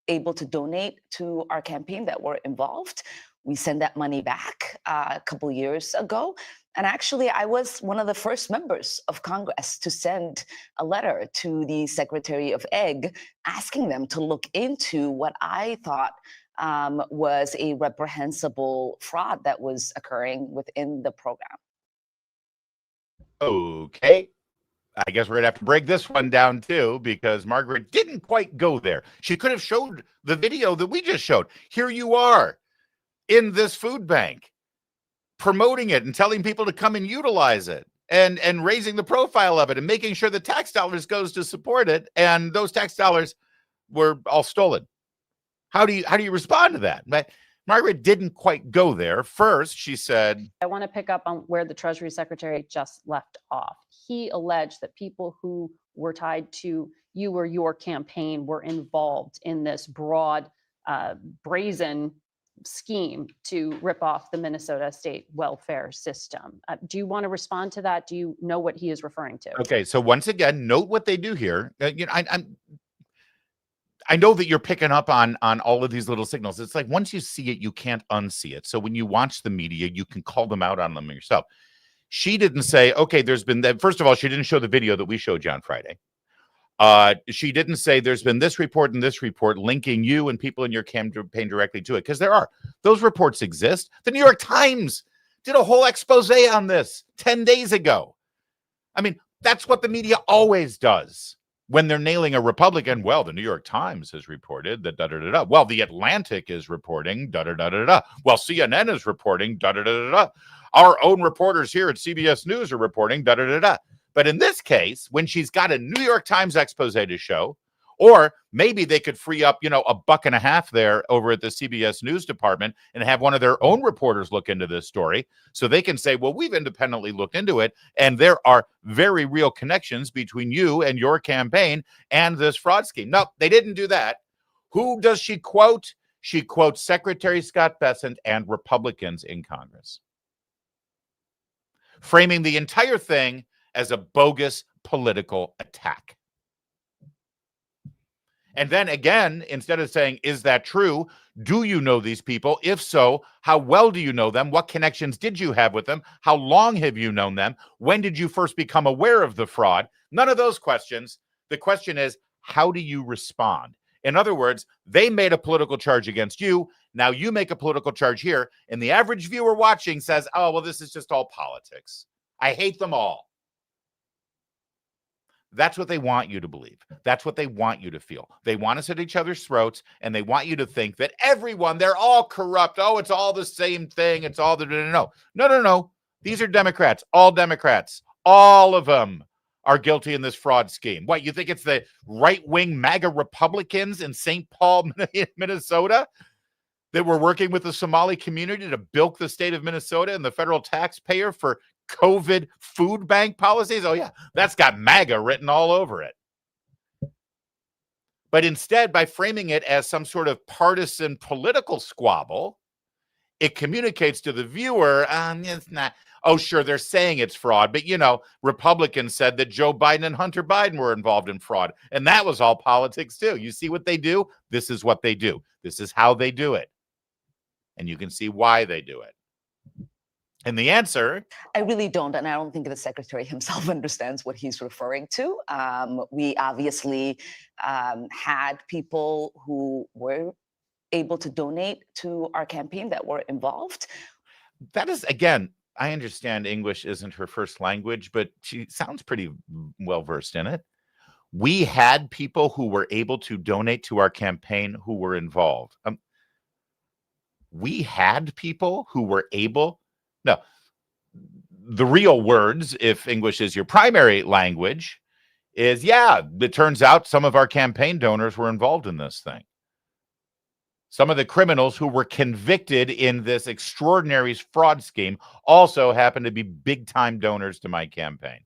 able to donate to our campaign that were involved. We sent that money back a couple years ago. And actually, I was one of the first members of Congress to send a letter to the Secretary of Eg asking them to look into what I thought was a reprehensible fraud that was occurring within the program. Okay. I guess we're going to have to break this one down, too, because Margaret didn't quite go there. She could have showed the video that we just showed. Here you are in this food bank, promoting it and telling people to come and utilize it and raising the profile of it and making sure the tax dollars goes to support it. And those tax dollars were all stolen. How do you respond to that? But Margaret didn't quite go there. First, she said, I want to pick up on where the Treasury Secretary just left off. He alleged that people who were tied to you or your campaign were involved in this broad, brazen scheme to rip off the Minnesota state welfare system. Do you want to respond to that? Do you know what he is referring to? Okay, so once again, note what they do here. I know that you're picking up on all of these little signals. It's like once you see it, you can't unsee it. So when you watch the media, you can call them out on them yourself. She didn't say, okay, there's been that. First of all, she didn't show the video that we showed you on Friday. She didn't say there's been this report and this report linking you and people in your campaign directly to it, because there are. Those reports exist. The New York Times did a whole expose on this 10 days ago. I mean, that's what the media always does when they're nailing a Republican. Well, the New York Times has reported that da-da-da-da. Well, the Atlantic is reporting da-da-da-da-da. Well, CNN is reporting da-da-da-da-da. Our own reporters here at CBS News are reporting da-da-da-da. But in this case, when she's got a New York Times expose to show, or maybe they could free up, $1.50 there over at the CBS News department and have one of their own reporters look into this story so they can say, well, we've independently looked into it, and there are very real connections between you and your campaign and this fraud scheme. No, they didn't do that. Who does she quote? She quotes Secretary Scott Bessent and Republicans in Congress, framing the entire thing as a bogus political attack. And then again, instead of saying, is that true? Do you know these people? If so, how well do you know them? What connections did you have with them? How long have you known them? When did you first become aware of the fraud? None of those questions. The question is, how do you respond? In other words, they made a political charge against you. Now you make a political charge here. And the average viewer watching says, oh, well, this is just all politics. I hate them all. That's what they want you to believe. That's what they want you to feel. They want us at each other's throats, and they want you to think that everyone, they're all corrupt. Oh, it's all the same thing. It's all the no. These are Democrats, all Democrats. All of them are guilty in this fraud scheme. What, you think it's the right-wing MAGA Republicans in St. Paul, Minnesota, that were working with the Somali community to bilk the state of Minnesota and the federal taxpayer for COVID food bank policies? Oh, yeah, that's got MAGA written all over it. But instead, by framing it as some sort of partisan political squabble, it communicates to the viewer, it's not. Oh, sure, they're saying it's fraud. But, Republicans said that Joe Biden and Hunter Biden were involved in fraud. And that was all politics, too. You see what they do? This is what they do. This is how they do it. And you can see why they do it. And the answer, I really don't, and I don't think the secretary himself understands what he's referring to. We obviously had people who were able to donate to our campaign that were involved. that is, again, I understand English isn't her first language, but she sounds pretty well versed in it. We had people who were able to donate to our campaign who were involved. We had people who were able. No, the real words, if English is your primary language, is, yeah, it turns out some of our campaign donors were involved in this thing. Some of the criminals who were convicted in this extraordinary fraud scheme also happened to be big-time donors to my campaign.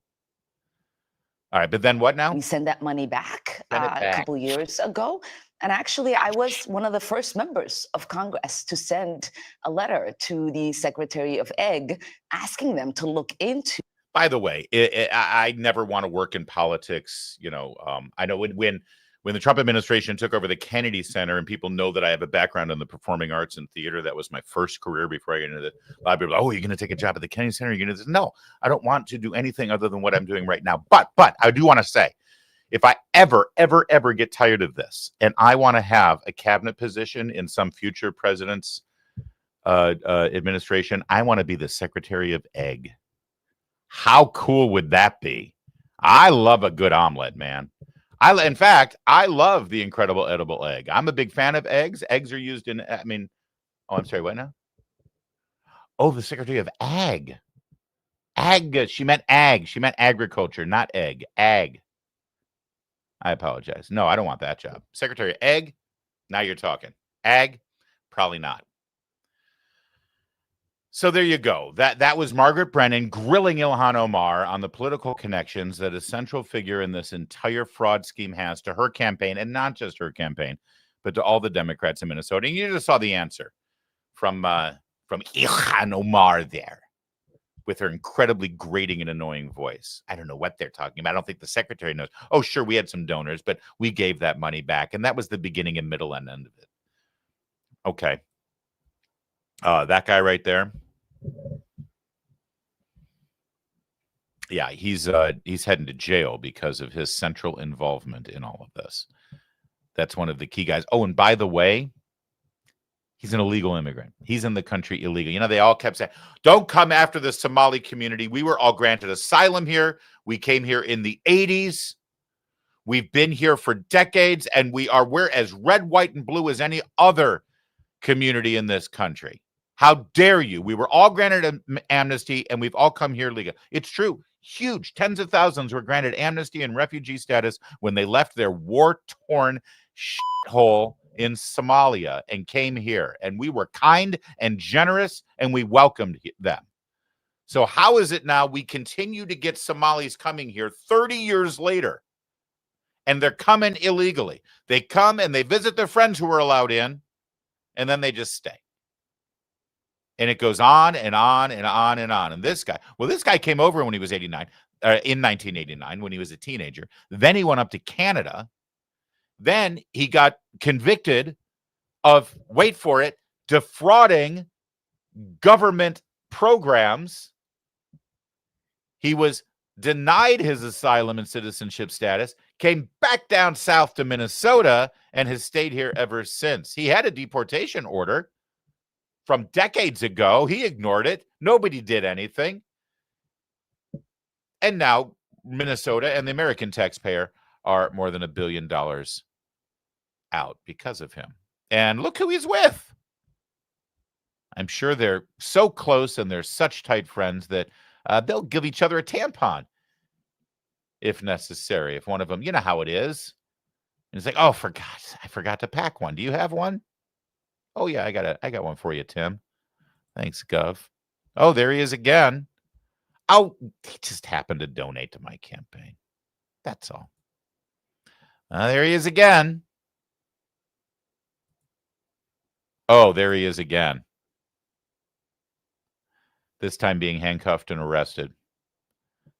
All right, but then what now? We send that money back, Send it back. a couple years ago. And actually, I was one of the first members of Congress to send a letter to the Secretary of Eg asking them to look into. By the way, I never want to work in politics. You know, I know when the Trump administration took over the Kennedy Center, and people know that I have a background in the performing arts and theater. That was my first career before I got into the library. Oh, you're going to take a job at the Kennedy Center? You're going to? No, I don't want to do anything other than what I'm doing right now. But I do want to say, if I ever get tired of this, and I want to have a cabinet position in some future president's administration, I want to be the Secretary of Egg. How cool would that be? I love a good omelet, man. In fact, I love the incredible edible egg. I'm a big fan of eggs. Eggs are used in, I'm sorry, what now? Oh, the Secretary of Ag. Ag, she meant ag. She meant agriculture, not egg. Ag. I apologize. No, I don't want that job. Secretary of Egg, now you're talking. Ag, probably not. So there you go. That was Margaret Brennan grilling Ilhan Omar on the political connections that a central figure in this entire fraud scheme has to her campaign, and not just her campaign, but to all the Democrats in Minnesota. And you just saw the answer from Ilhan Omar there with her incredibly grating and annoying voice. I don't know what they're talking about. I don't think the secretary knows. Oh, sure, we had some donors, but we gave that money back. And that was the beginning and middle and end of it. Okay. That guy right there. Yeah, he's heading to jail because of his central involvement in all of this. That's one of the key guys. Oh, and by the way, he's an illegal immigrant. He's in the country illegal. You know, they all kept saying, don't come after the Somali community. We were all granted asylum here. We came here in the 80s. We've been here for decades, and we're as red, white, and blue as any other community in this country. How dare you? We were all granted an amnesty, and we've all come here legal. It's true. Huge. Tens of thousands were granted amnesty and refugee status when they left their war-torn shithole in Somalia and came here. And we were kind and generous, and we welcomed them. So how is it now we continue to get Somalis coming here 30 years later, and they're coming illegally? They come and they visit their friends who are allowed in, and then they just stay. And it goes on and on and on and on. And this guy came over when he was 89, in 1989, when he was a teenager. Then he went up to Canada. Then he got convicted of, wait for it, defrauding government programs. He was denied his asylum and citizenship status, came back down south to Minnesota, and has stayed here ever since. He had a deportation order from decades ago. He ignored it. Nobody did anything. And now Minnesota and the American taxpayer are more than $1 billion out because of him. And look who he's with. I'm sure they're so close and they're such tight friends that they'll give each other a tampon if necessary. If one of them, you know how it is. And it's like, oh, I forgot to pack one. Do you have one? Oh, yeah, I got one for you, Tim. Thanks, Gov. Oh, there he is again. Oh, he just happened to donate to my campaign. That's all. There he is again. Oh, there he is again. This time being handcuffed and arrested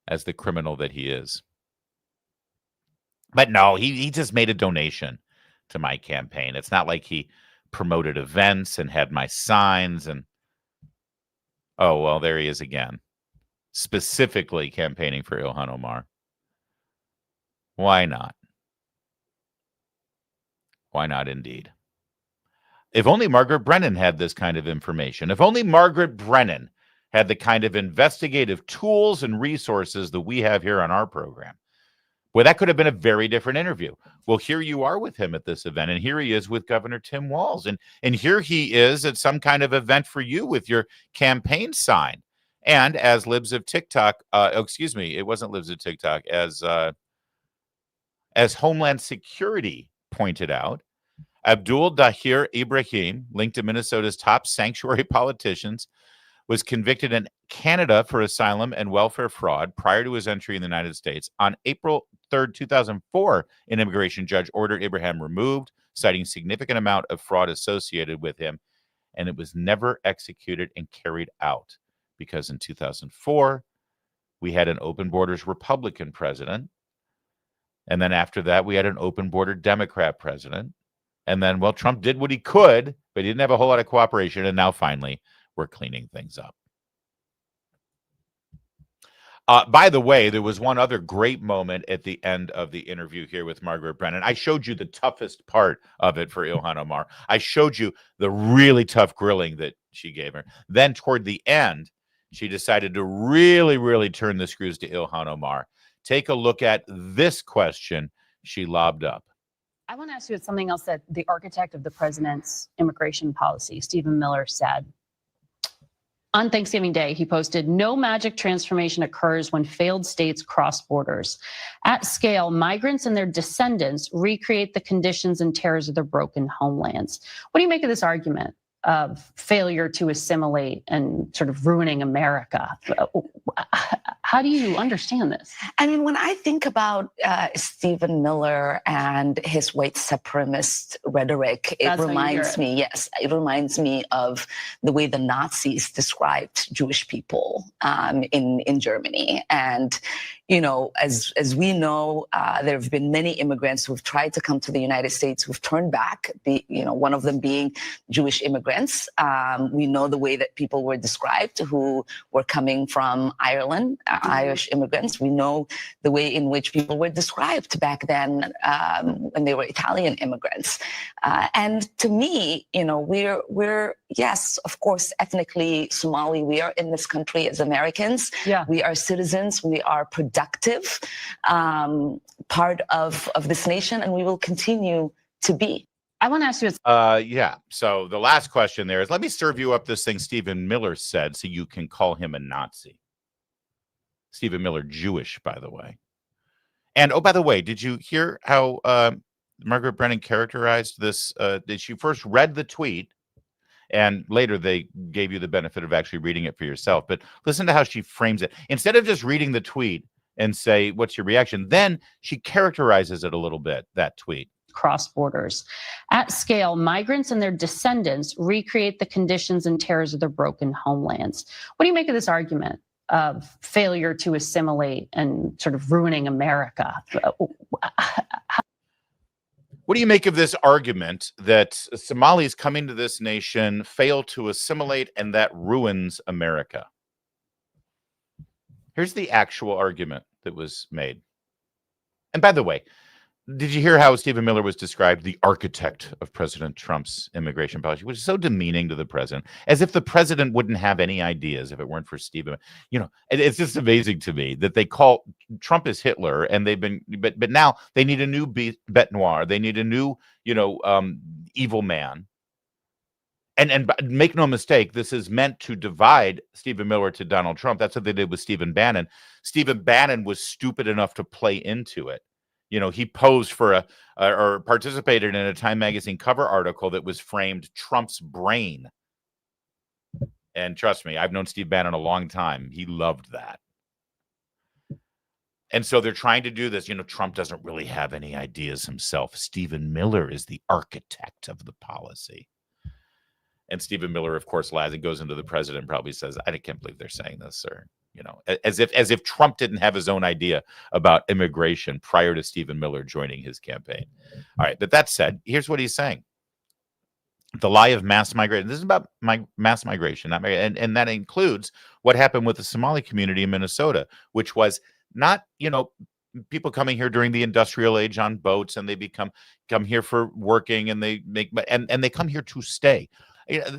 as the criminal that he is. But no, he just made a donation to my campaign. It's not like he promoted events and had my signs. And Oh, well, there he is again, specifically campaigning for Ilhan Omar. Why not? Why not, indeed? If only Margaret Brennan had this kind of information. If only Margaret Brennan had the kind of investigative tools and resources that we have here on our program. Well, that could have been a very different interview. Well, here you are with him at this event, and here he is with Governor Tim Walz, and here he is at some kind of event for you with your campaign sign. And as Libs of TikTok, excuse me, it wasn't Libs of TikTok, as Homeland Security pointed out, Abdul Dahir Ibrahim, linked to Minnesota's top sanctuary politicians, was convicted in Canada for asylum and welfare fraud prior to his entry in the United States. On April 3rd, 2004, an immigration judge ordered Ibrahim removed, citing significant amount of fraud associated with him, and it was never executed and carried out because in 2004, we had an open borders Republican president, and then after that, we had an open border Democrat president, and then, well, Trump did what he could, but he didn't have a whole lot of cooperation, and now finally, we're cleaning things up. By the way, there was one other great moment at the end of the interview here with Margaret Brennan. I showed you the toughest part of it for Ilhan Omar. I showed you the really tough grilling that she gave her. Then toward the end, she decided to really, really turn the screws to Ilhan Omar. Take a look at this question she lobbed up. I want to ask you something else that the architect of the president's immigration policy, Stephen Miller, said. On Thanksgiving Day, he posted, "No magic transformation occurs when failed states cross borders. At scale, migrants and their descendants recreate the conditions and terrors of their broken homelands." What do you make of this argument of failure to assimilate and sort of ruining America? How do you understand this? I mean, when I think about Stephen Miller and his white supremacist rhetoric, it reminds me, yes, it reminds me of the way the Nazis described Jewish people in Germany. And, you know, as we know, there have been many immigrants who've tried to come to the United States who've turned back, one of them being Jewish immigrants. We know the way that people were described who were coming from Ireland, Irish immigrants. We know the way in which people were described back then when they were Italian immigrants. And to me, you know, we're yes, of course, ethnically Somali. We are in this country as Americans. Yeah. We are citizens. We are productive part of this nation, and we will continue to be. I want to ask you. Yeah. So the last question there is, let me serve you up this thing Stephen Miller said so you can call him a Nazi. Stephen Miller, Jewish, by the way. And, oh, by the way, did you hear how Margaret Brennan characterized this? Did she first read the tweet, and later they gave you the benefit of actually reading it for yourself? But listen to how she frames it. Instead of just reading the tweet and say, what's your reaction? Then she characterizes it a little bit, that tweet. Cross borders. At scale, migrants and their descendants recreate the conditions and terrors of their broken homelands. What do you make of this argument of failure to assimilate and sort of ruining America? What do you make of this argument that Somalis coming to this nation fail to assimilate and that ruins America? Here's the actual argument that was made. And by the way, did you hear how Stephen Miller was described, the architect of President Trump's immigration policy, which is so demeaning to the president, as if the president wouldn't have any ideas if it weren't for Stephen. You know, it's just amazing to me that they call Trump as Hitler, and they've been, but now they need a new bête noire. They need a new, evil man. And make no mistake, this is meant to divide Stephen Miller to Donald Trump. That's what they did with Stephen Bannon. Stephen Bannon was stupid enough to play into it. You know, he posed for or participated in a Time magazine cover article that was framed Trump's brain. And trust me, I've known Steve Bannon a long time. He loved that. And so they're trying to do this. You know, Trump doesn't really have any ideas himself. Stephen Miller is the architect of the policy. And Stephen Miller, of course, lies and goes into the president and probably says, I can't believe they're saying this, or, as if Trump didn't have his own idea about immigration prior to Stephen Miller joining his campaign. All right. But that said, here's what he's saying. the lie of mass migration. This is about mass migration, and that includes what happened with the Somali community in Minnesota, which was not, people coming here during the industrial age on boats, and they come here for working, and they make and they come here to stay.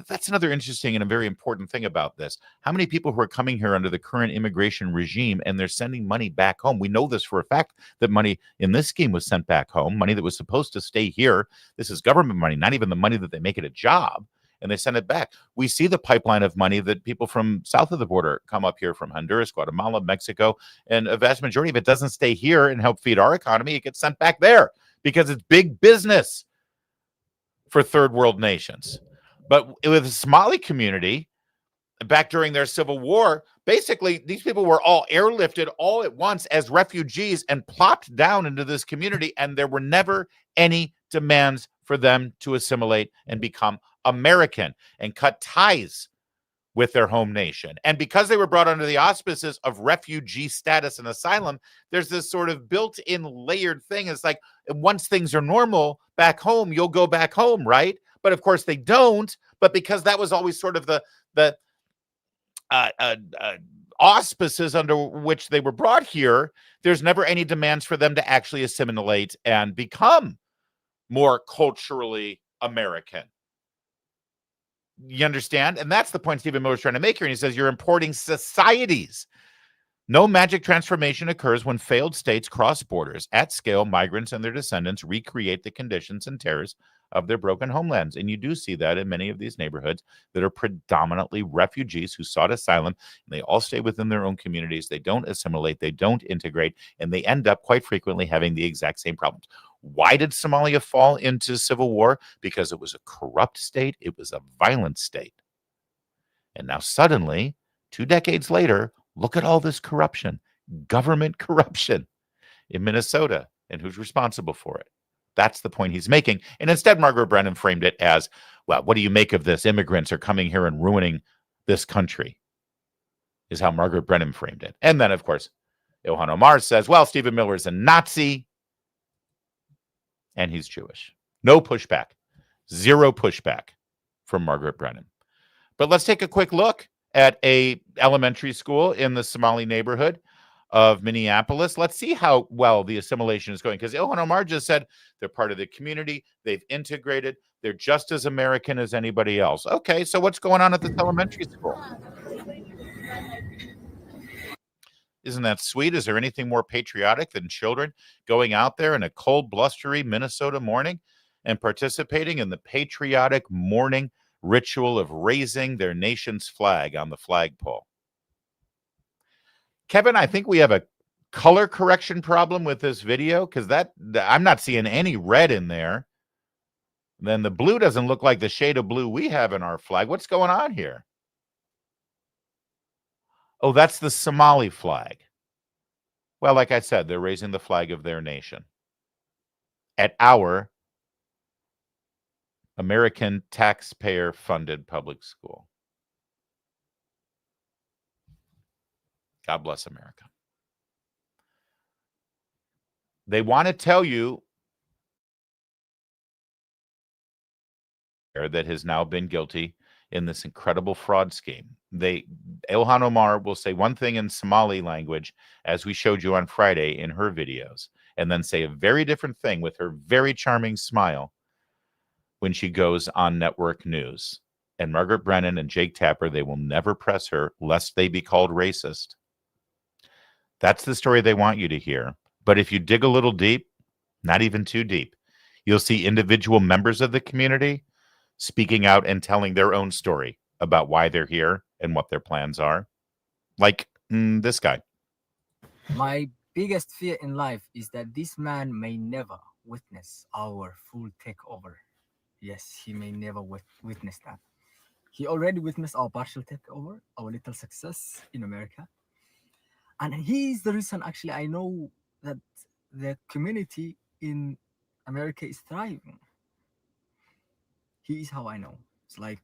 That's another interesting and a very important thing about this. How many people who are coming here under the current immigration regime and they're sending money back home? We know this for a fact, that money in this scheme was sent back home, money that was supposed to stay here. This is government money, not even the money that they make it a job, and they send it back. We see the pipeline of money that people from south of the border come up here from Honduras, Guatemala, Mexico, and a vast majority of it doesn't stay here and help feed our economy. It gets sent back there because it's big business for third world nations. But with the Somali community, back during their civil war, basically these people were all airlifted all at once as refugees and plopped down into this community, and there were never any demands for them to assimilate and become American and cut ties with their home nation. And because they were brought under the auspices of refugee status and asylum, there's this sort of built-in layered thing. It's like, once things are normal back home, you'll go back home, right? But of course they don't. But because that was always sort of the auspices under which they were brought here, there's never any demands for them to actually assimilate and become more culturally American. You understand? And that's the point Stephen Miller's trying to make here. And he says, you're importing societies. No magic transformation occurs when failed states cross borders. At scale, migrants and their descendants recreate the conditions and terrors of their broken homelands. And you do see that in many of these neighborhoods that are predominantly refugees who sought asylum. And they all stay within their own communities. They don't assimilate. They don't integrate. And they end up quite frequently having the exact same problems. Why did Somalia fall into civil war? Because it was a corrupt state. It was a violent state. And now suddenly, 2 decades later, look at all this corruption, government corruption in Minnesota, and who's responsible for it. That's the point he's making. And instead, Margaret Brennan framed it as, well, what do you make of this? Immigrants are coming here and ruining this country, is how Margaret Brennan framed it. And then, of course, Ilhan Omar says, well, Stephen Miller is a Nazi, and he's Jewish. No pushback. Zero pushback from Margaret Brennan. But let's take a quick look at a elementary school in the Somali neighborhood of Minneapolis. Let's see how well the assimilation is going, because Ilhan Omar just said they're part of the community, they've integrated, they're just as American as anybody else. Okay, so what's going on at this elementary school? Isn't that sweet? Is there anything more patriotic than children going out there in a cold, blustery Minnesota morning and participating in the patriotic morning ritual of raising their nation's flag on the flagpole? Kevin, I think we have a color correction problem with this video, because I'm not seeing any red in there. Then the blue doesn't look like the shade of blue we have in our flag. What's going on here? Oh, that's the Somali flag. Well, like I said, they're raising the flag of their nation at our American taxpayer-funded public school. God bless America. They want to tell you that has now been guilty in this incredible fraud scheme. Ilhan Omar will say one thing in Somali language, as we showed you on Friday in her videos, and then say a very different thing with her very charming smile when she goes on network news. And Margaret Brennan and Jake Tapper, they will never press her lest they be called racist. That's the story they want you to hear. But if you dig a little deep, not even too deep, you'll see individual members of the community speaking out and telling their own story about why they're here and what their plans are. Like this guy. My biggest fear in life is that this man may never witness our full takeover. Yes, he may never witness that. He already witnessed our partial takeover, our little success in America. And he is the reason, actually, I know that the community in America is thriving. He is how I know. It's like,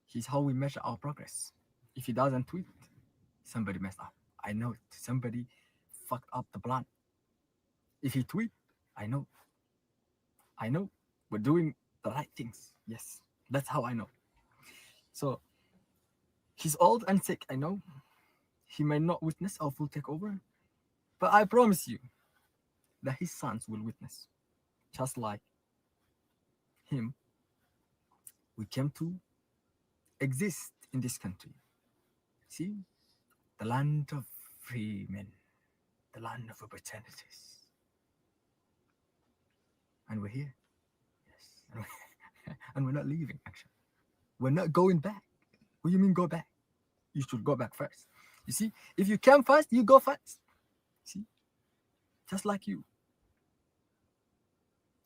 he's how we measure our progress. If he doesn't tweet, somebody messed up. I know it. Somebody fucked up the plan. If he tweet, I know. We're doing the right things. Yes, that's how I know. So he's old and sick, I know. He may not witness our full takeover, but I promise you that his sons will witness. Just like him, we came to exist in this country. See, the land of free men, the land of opportunities. And we're here. Yes. And we're not leaving, actually. We're not going back. What do you mean go back? You should go back first. You see, if you come first, you go first. See, just like you.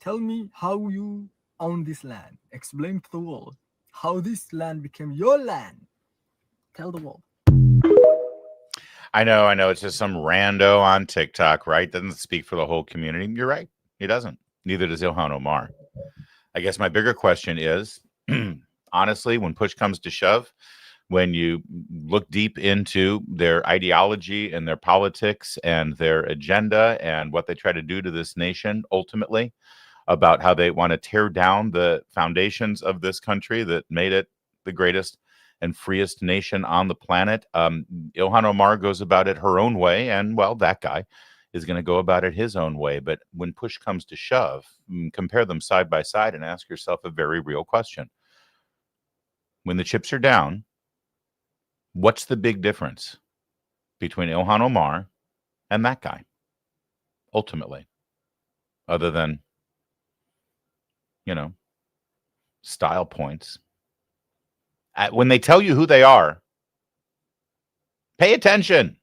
Tell me how you own this land. Explain to the world how this land became your land. Tell the world. I know. It's just some rando on TikTok, right? Doesn't speak for the whole community. You're right. He doesn't. Neither does Ilhan Omar. I guess my bigger question is, honestly, when push comes to shove, when you look deep into their ideology and their politics and their agenda and what they try to do to this nation, ultimately, about how they want to tear down the foundations of this country that made it the greatest and freest nation on the planet. Ilhan Omar goes about it her own way, and, well, that guy is going to go about it his own way. But when push comes to shove, compare them side by side and ask yourself a very real question. When the chips are down, what's the big difference between Ilhan Omar and that guy, ultimately, other than, style points? When they tell you who they are, pay attention.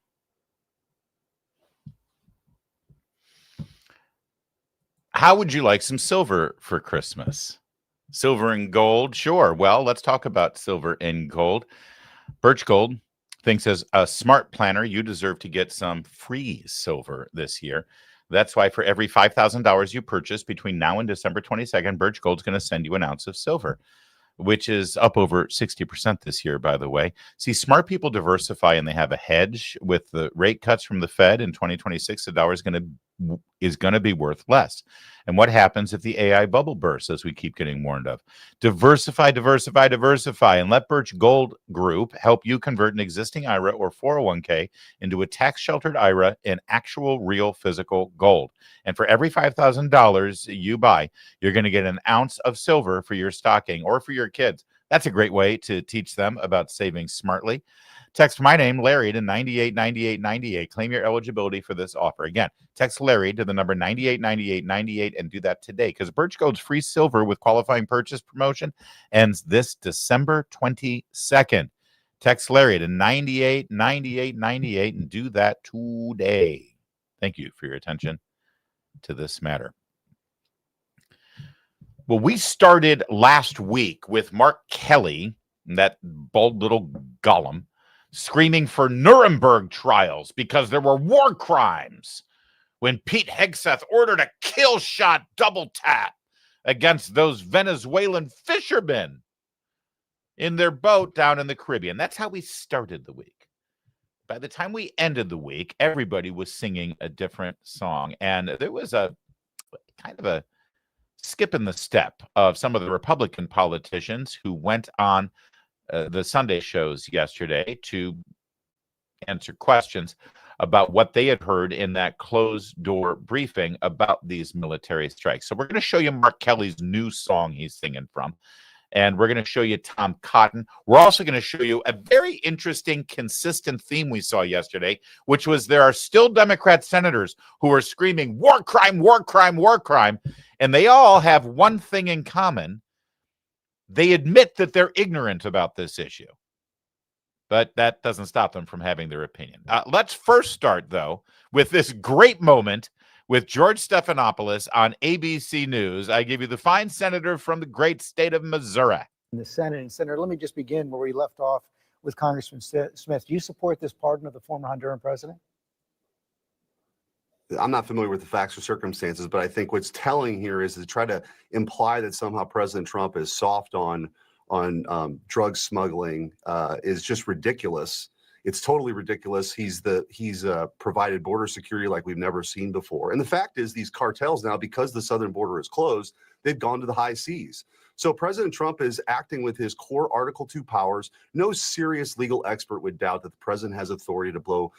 How would you like some silver for Christmas? Silver and gold? Sure. Well, let's talk about silver and gold. Birch Gold thinks as a smart planner, you deserve to get some free silver this year. That's why for every $5,000 you purchase between now and December 22nd, Birch Gold's going to send you an ounce of silver, which is up over 60% this year, by the way. See, smart people diversify and they have a hedge. With the rate cuts from the Fed in 2026, the dollar is going to be worth less. And what happens if the AI bubble bursts, as we keep getting warned of? Diversify, diversify, diversify, and let Birch Gold Group help you convert an existing IRA or 401k into a tax-sheltered IRA in actual, real, physical gold. And for every $5,000 you buy, you're going to get an ounce of silver for your stocking or for your kids. That's a great way to teach them about saving smartly. Text my name, Larry, to 989898. Claim your eligibility for this offer. Again, text Larry to the number 989898 and do that today, because Birch Gold's free silver with qualifying purchase promotion ends this December 22nd. Text Larry to 989898 and do that today. Thank you for your attention to this matter. Well, we started last week with Mark Kelly, that bald little golem, screaming for Nuremberg trials because there were war crimes when Pete Hegseth ordered a kill shot double tap against those Venezuelan fishermen in their boat down in the Caribbean. That's how we started the week. By the time we ended the week, everybody was singing a different song. And there was a kind of a skip in the step of some of the Republican politicians who went on the Sunday shows yesterday to answer questions about what they had heard in that closed-door briefing about these military strikes. So we're going to show you Mark Kelly's new song he's singing from, and we're going to show you Tom Cotton. We're also going to show you a very interesting, consistent theme we saw yesterday, which was there are still Democrat senators who are screaming, war crime, war crime, war crime, and they all have one thing in common. They admit that they're ignorant about this issue, but that doesn't stop them from having their opinion. Let's first start, though, with this great moment with George Stephanopolous on ABC News. I give you the fine senator from the great state of Missouri. In the Senate. And Senator, let me just begin where we left off with Congressman Smith. Do you support this pardon of the former Honduran president? I'm not familiar with the facts or circumstances, but I think what's telling here is to try to imply that somehow President Trump is soft on drug smuggling is just ridiculous. It's totally ridiculous. He's provided border security like we've never seen before. And the fact is, these cartels now, because the southern border is closed, they've gone to the high seas. So President Trump is acting with his core Article 2 powers. No serious legal expert would doubt that the president has authority to blow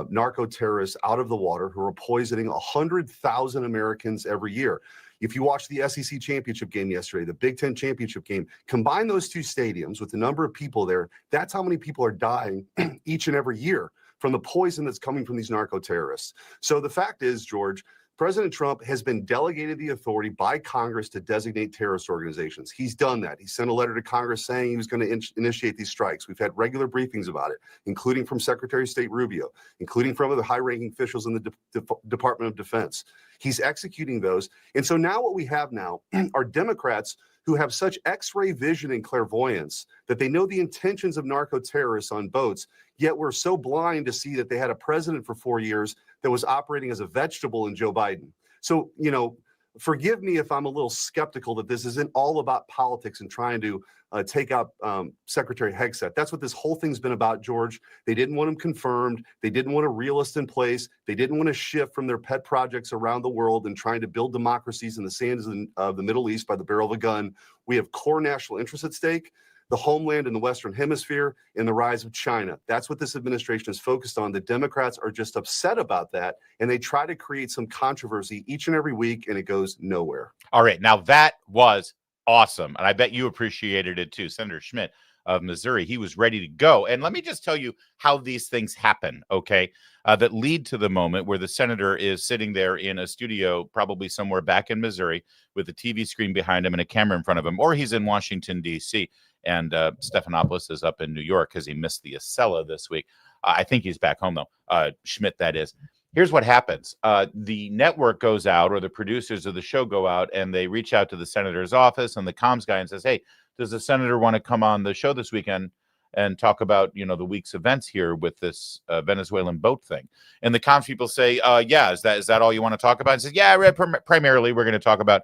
narco terrorists out of the water who are poisoning 100,000 Americans every year. If you watch the SEC championship game yesterday, the Big Ten championship game, combine those two stadiums with the number of people there, that's how many people are dying each and every year from the poison that's coming from these narco terrorists. So the fact is, George, President Trump has been delegated the authority by Congress to designate terrorist organizations. He's done that. He sent a letter to Congress saying he was going to initiate these strikes. We've had regular briefings about it, including from Secretary of State Rubio, including from other high-ranking officials in the Department of Defense. He's executing those. And so now what we have now are Democrats who have such X-ray vision and clairvoyance that they know the intentions of narco terrorists on boats, yet we're so blind to see that they had a president for 4 years that was operating as a vegetable in Joe Biden. So, you know, forgive me if I'm a little skeptical that this isn't all about politics and trying to take out Secretary Hegseth. That's what this whole thing's been about, George. They didn't want him confirmed. They didn't want a realist in place. They didn't want to shift from their pet projects around the world and trying to build democracies in the sands of the Middle East by the barrel of a gun. We have core national interests at stake, the homeland in the Western Hemisphere, and the rise of China. That's what this administration is focused on. The Democrats are just upset about that, and they try to create some controversy each and every week, and it goes nowhere. All right. Now, that was awesome, and I bet you appreciated it too. Senator Schmitt of Missouri, he was ready to go. And let me just tell you how these things happen, okay, that lead to the moment where the senator is sitting there in a studio, probably somewhere back in Missouri, with a TV screen behind him and a camera in front of him, or he's in Washington, D.C., and Stephanopolous is up in New York because he missed the Acela this week. I think he's back home, though. Schmitt, that is. Here's what happens. The network goes out, or the producers of the show go out, and they reach out to the senator's office and the comms guy and says, hey, does the senator want to come on the show this weekend and talk about, you know, the week's events here with this Venezuelan boat thing? And the comms people say, yeah, is that all you want to talk about? And says, yeah, primarily we're going to talk about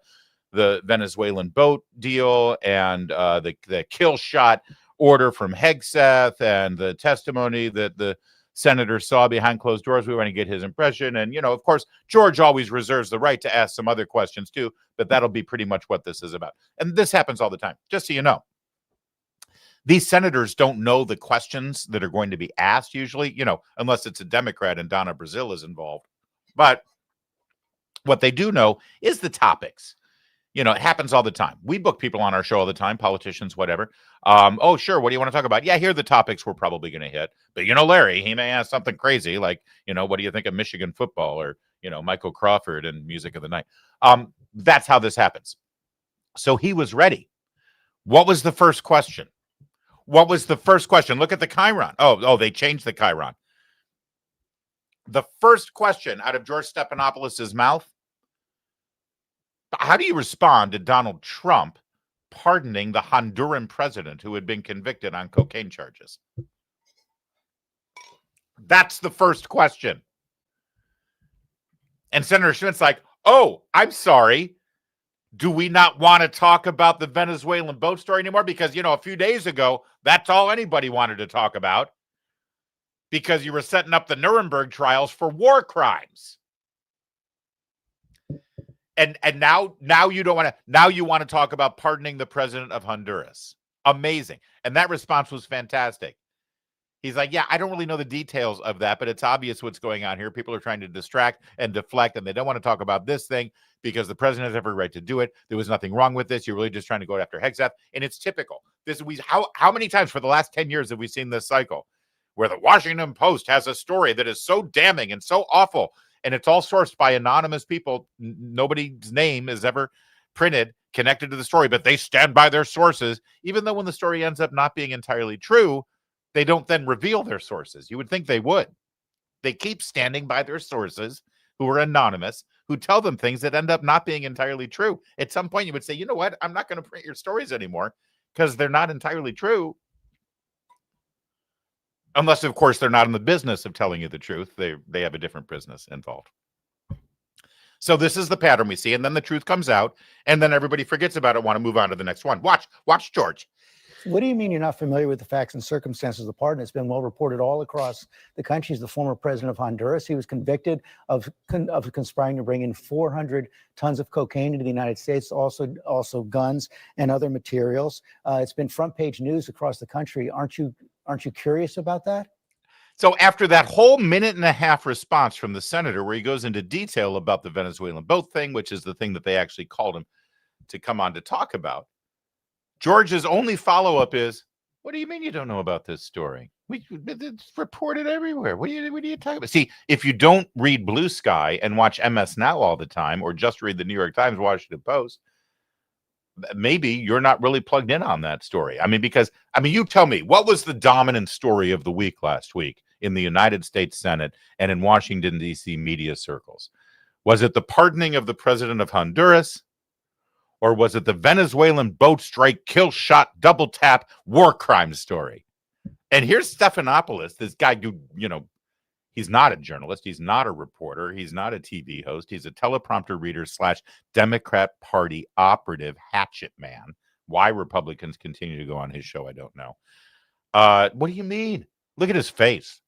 the Venezuelan boat deal and the kill shot order from Hegseth and the testimony that the senator saw behind closed doors. We want to get his impression. And, you know, of course, George always reserves the right to ask some other questions too, but that'll be pretty much what this is about. And this happens all the time, just so you know. These senators don't know the questions that are going to be asked usually, you know, unless it's a Democrat and Donna Brazile is involved. But what they do know is the topics. You know, it happens all the time. We book people on our show all the time, politicians, whatever. Oh, sure. What do you want to talk about? Yeah, here are the topics we're probably going to hit. But, you know, Larry, he may ask something crazy like, you know, what do you think of Michigan football, or, you know, Michael Crawford and Music of the Night? That's how this happens. So he was ready. What was the first question? What was the first question? Look at the Chiron. Oh, they changed the Chiron. The first question out of George Stephanopoulos' mouth: how do you respond to Donald Trump pardoning the Honduran president who had been convicted on cocaine charges? That's the first question. And Senator Schmitt's like, oh, I'm sorry. Do we not want to talk about the Venezuelan boat story anymore? Because, you know, a few days ago, that's all anybody wanted to talk about, because you were setting up the Nuremberg trials for war crimes. And now you don't want to. Now you want to talk about pardoning the president of Honduras. Amazing. And that response was fantastic. He's like, yeah, I don't really know the details of that, but it's obvious what's going on here. People are trying to distract and deflect, and they don't want to talk about this thing because the president has every right to do it. There was nothing wrong with this. You're really just trying to go after Hegseth, and it's typical. How many times for the last 10 years have we seen this cycle where the Washington Post has a story that is so damning and so awful, and it's all sourced by anonymous people? Nobody's name is ever printed connected to the story, but they stand by their sources, even though when the story ends up not being entirely true, they don't then reveal their sources. You would think they would. They keep standing by their sources, who are anonymous, who tell them things that end up not being entirely true. At some point, you would say, you know what? I'm not going to print your stories anymore because they're not entirely true. Unless, of course, they're not in the business of telling you the truth. They have a different business involved. So this is the pattern we see. And then the truth comes out, and then everybody forgets about it, want to move on to the next one. Watch George. What do you mean you're not familiar with the facts and circumstances of the pardon? It's been well reported all across the country. He's the former president of Honduras. He was convicted of conspiring to bring in 400 tons of cocaine into the United States, also guns and other materials. It's been front page news across the country. Aren't you curious about that? So after that whole minute and a half response from the senator, where he goes into detail about the Venezuelan boat thing, which is the thing that they actually called him to come on to talk about, George's only follow-up is, what do you mean you don't know about this story? It's reported everywhere. What are you talking about? See, if you don't read Blue Sky and watch MS Now all the time, or just read the New York Times, Washington Post, maybe you're not really plugged in on that story. I mean, because, you tell me, what was the dominant story of the week last week in the United States Senate and in Washington, D.C. media circles? Was it the pardoning of the president of Honduras? Or was it the Venezuelan boat strike, kill shot, double tap, war crime story? And here's Stephanopolous, this guy who, he's not a journalist. He's not a reporter. He's not a TV host. He's a teleprompter reader / Democrat Party operative hatchet man. Why Republicans continue to go on his show, I don't know. What do you mean? Look at his face.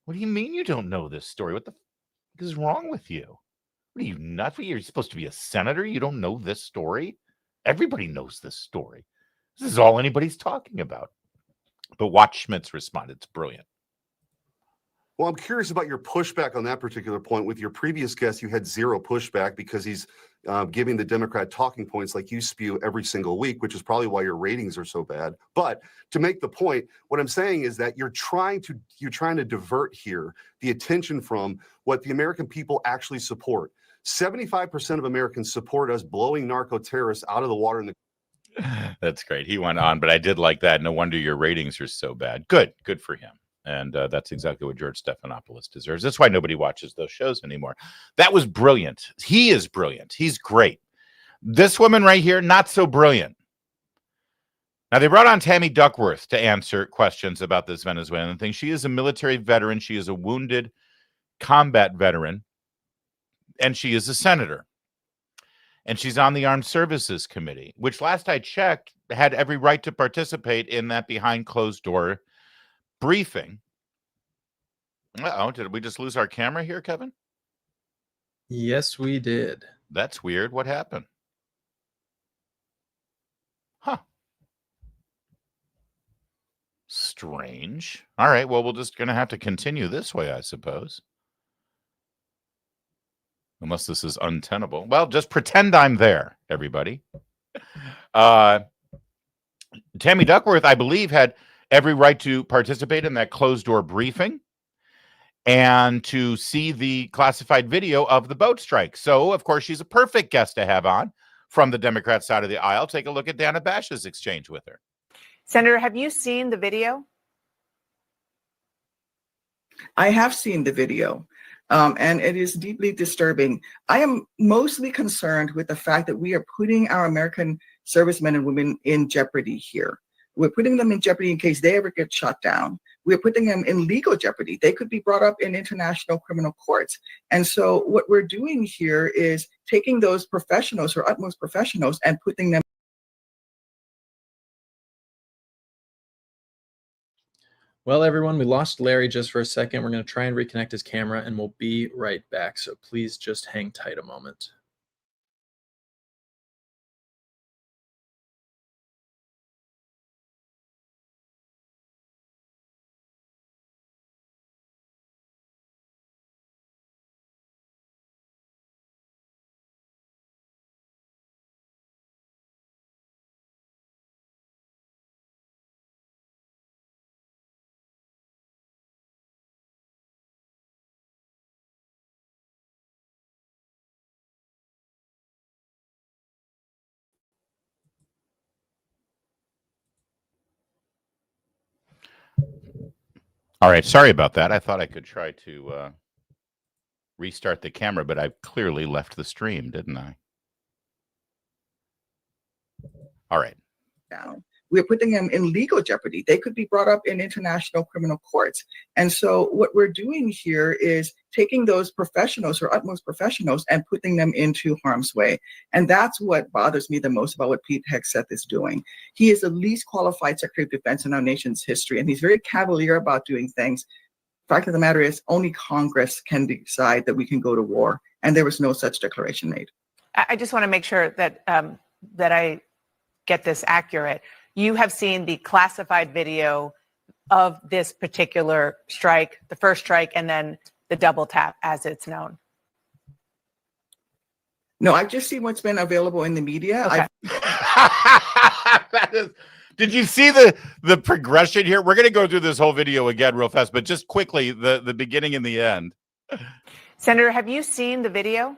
What do you mean you don't know this story? What the fuck is wrong with you? What are you, nuts? You're supposed to be a senator? You don't know this story? Everybody knows this story. This is all anybody's talking about. But watch Schmitt's response. It's brilliant. Well, I'm curious about your pushback on that particular point. With your previous guest, you had zero pushback because he's giving the Democrat talking points like you spew every single week, which is probably why your ratings are so bad. But to make the point, what I'm saying is that you're trying to divert here the attention from what the American people actually support. 75% of Americans support us blowing narco terrorists out of the water in the. That's great. He went on, but I did like that. No wonder your ratings are so bad. Good for him. And that's exactly what George Stephanopolous deserves. That's why nobody watches those shows anymore. That was brilliant. He is brilliant. He's great. This woman right here, not so brilliant. Now, they brought on Tammy Duckworth to answer questions about this Venezuelan thing. She is a military veteran. She is a wounded combat veteran. And she is a senator. And she's on the Armed Services Committee, which last I checked had every right to participate in that behind closed door briefing. Uh-oh, did we just lose our camera here, Kevin? Yes, we did. That's weird. What happened? Huh. Strange. All right, well, we're just going to have to continue this way, I suppose. Unless this is untenable. Well, just pretend I'm there, everybody. Tammy Duckworth, I believe, had every right to participate in that closed-door briefing and to see the classified video of the boat strike. So, of course, she's a perfect guest to have on from the Democrat side of the aisle. Take a look at Dana Bash's exchange with her. Senator, have you seen the video? I have seen the video. And it is deeply disturbing. I am mostly concerned with the fact that we are putting our American servicemen and women in jeopardy here. We're putting them in jeopardy in case they ever get shot down. We're putting them in legal jeopardy. They could be brought up in international criminal courts. And so what we're doing here is taking those professionals, or utmost professionals, and putting them. Well, everyone, we lost Larry just for a second. We're going to try and reconnect his camera, and we'll be right back. So please just hang tight a moment. All right, sorry about that. I thought I could try to restart the camera, but I clearly left the stream, didn't I? All right. Down. we're putting them in legal jeopardy. They could be brought up in international criminal courts. And so what we're doing here is taking those professionals or utmost professionals and putting them into harm's way. And that's what bothers me the most about what Pete Hegseth is doing. He is the least qualified Secretary of Defense in our nation's history, and he's very cavalier about doing things. Fact of the matter is, only Congress can decide that we can go to war, and there was no such declaration made. I just want to make sure that that I get this accurate. You have seen the classified video of this particular strike, the first strike, and then the double tap, as it's known. No, I've just seen what's been available in the media. Okay. That is, did you see the progression here? We're going to go through this whole video again real fast, but just quickly, the beginning and the end. Senator, have you seen the video?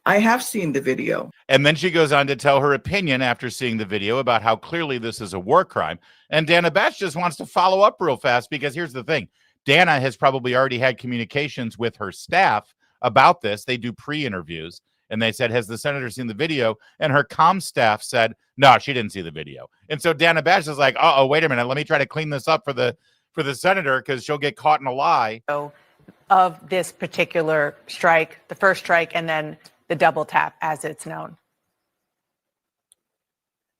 I have seen the video. And then she goes on to tell her opinion after seeing the video about how clearly this is a war crime. And Dana Batch just wants to follow up real fast, because here's the thing. Dana has probably already had communications with her staff about this. They do pre-interviews, and they said, has the senator seen the video? And her comm staff said, no, she didn't see the video. And so Dana Batch is like, uh-oh, wait a minute. Let me try to clean this up for the senator, because she'll get caught in a lie. Of this particular strike, the first strike, and then the double tap, as it's known.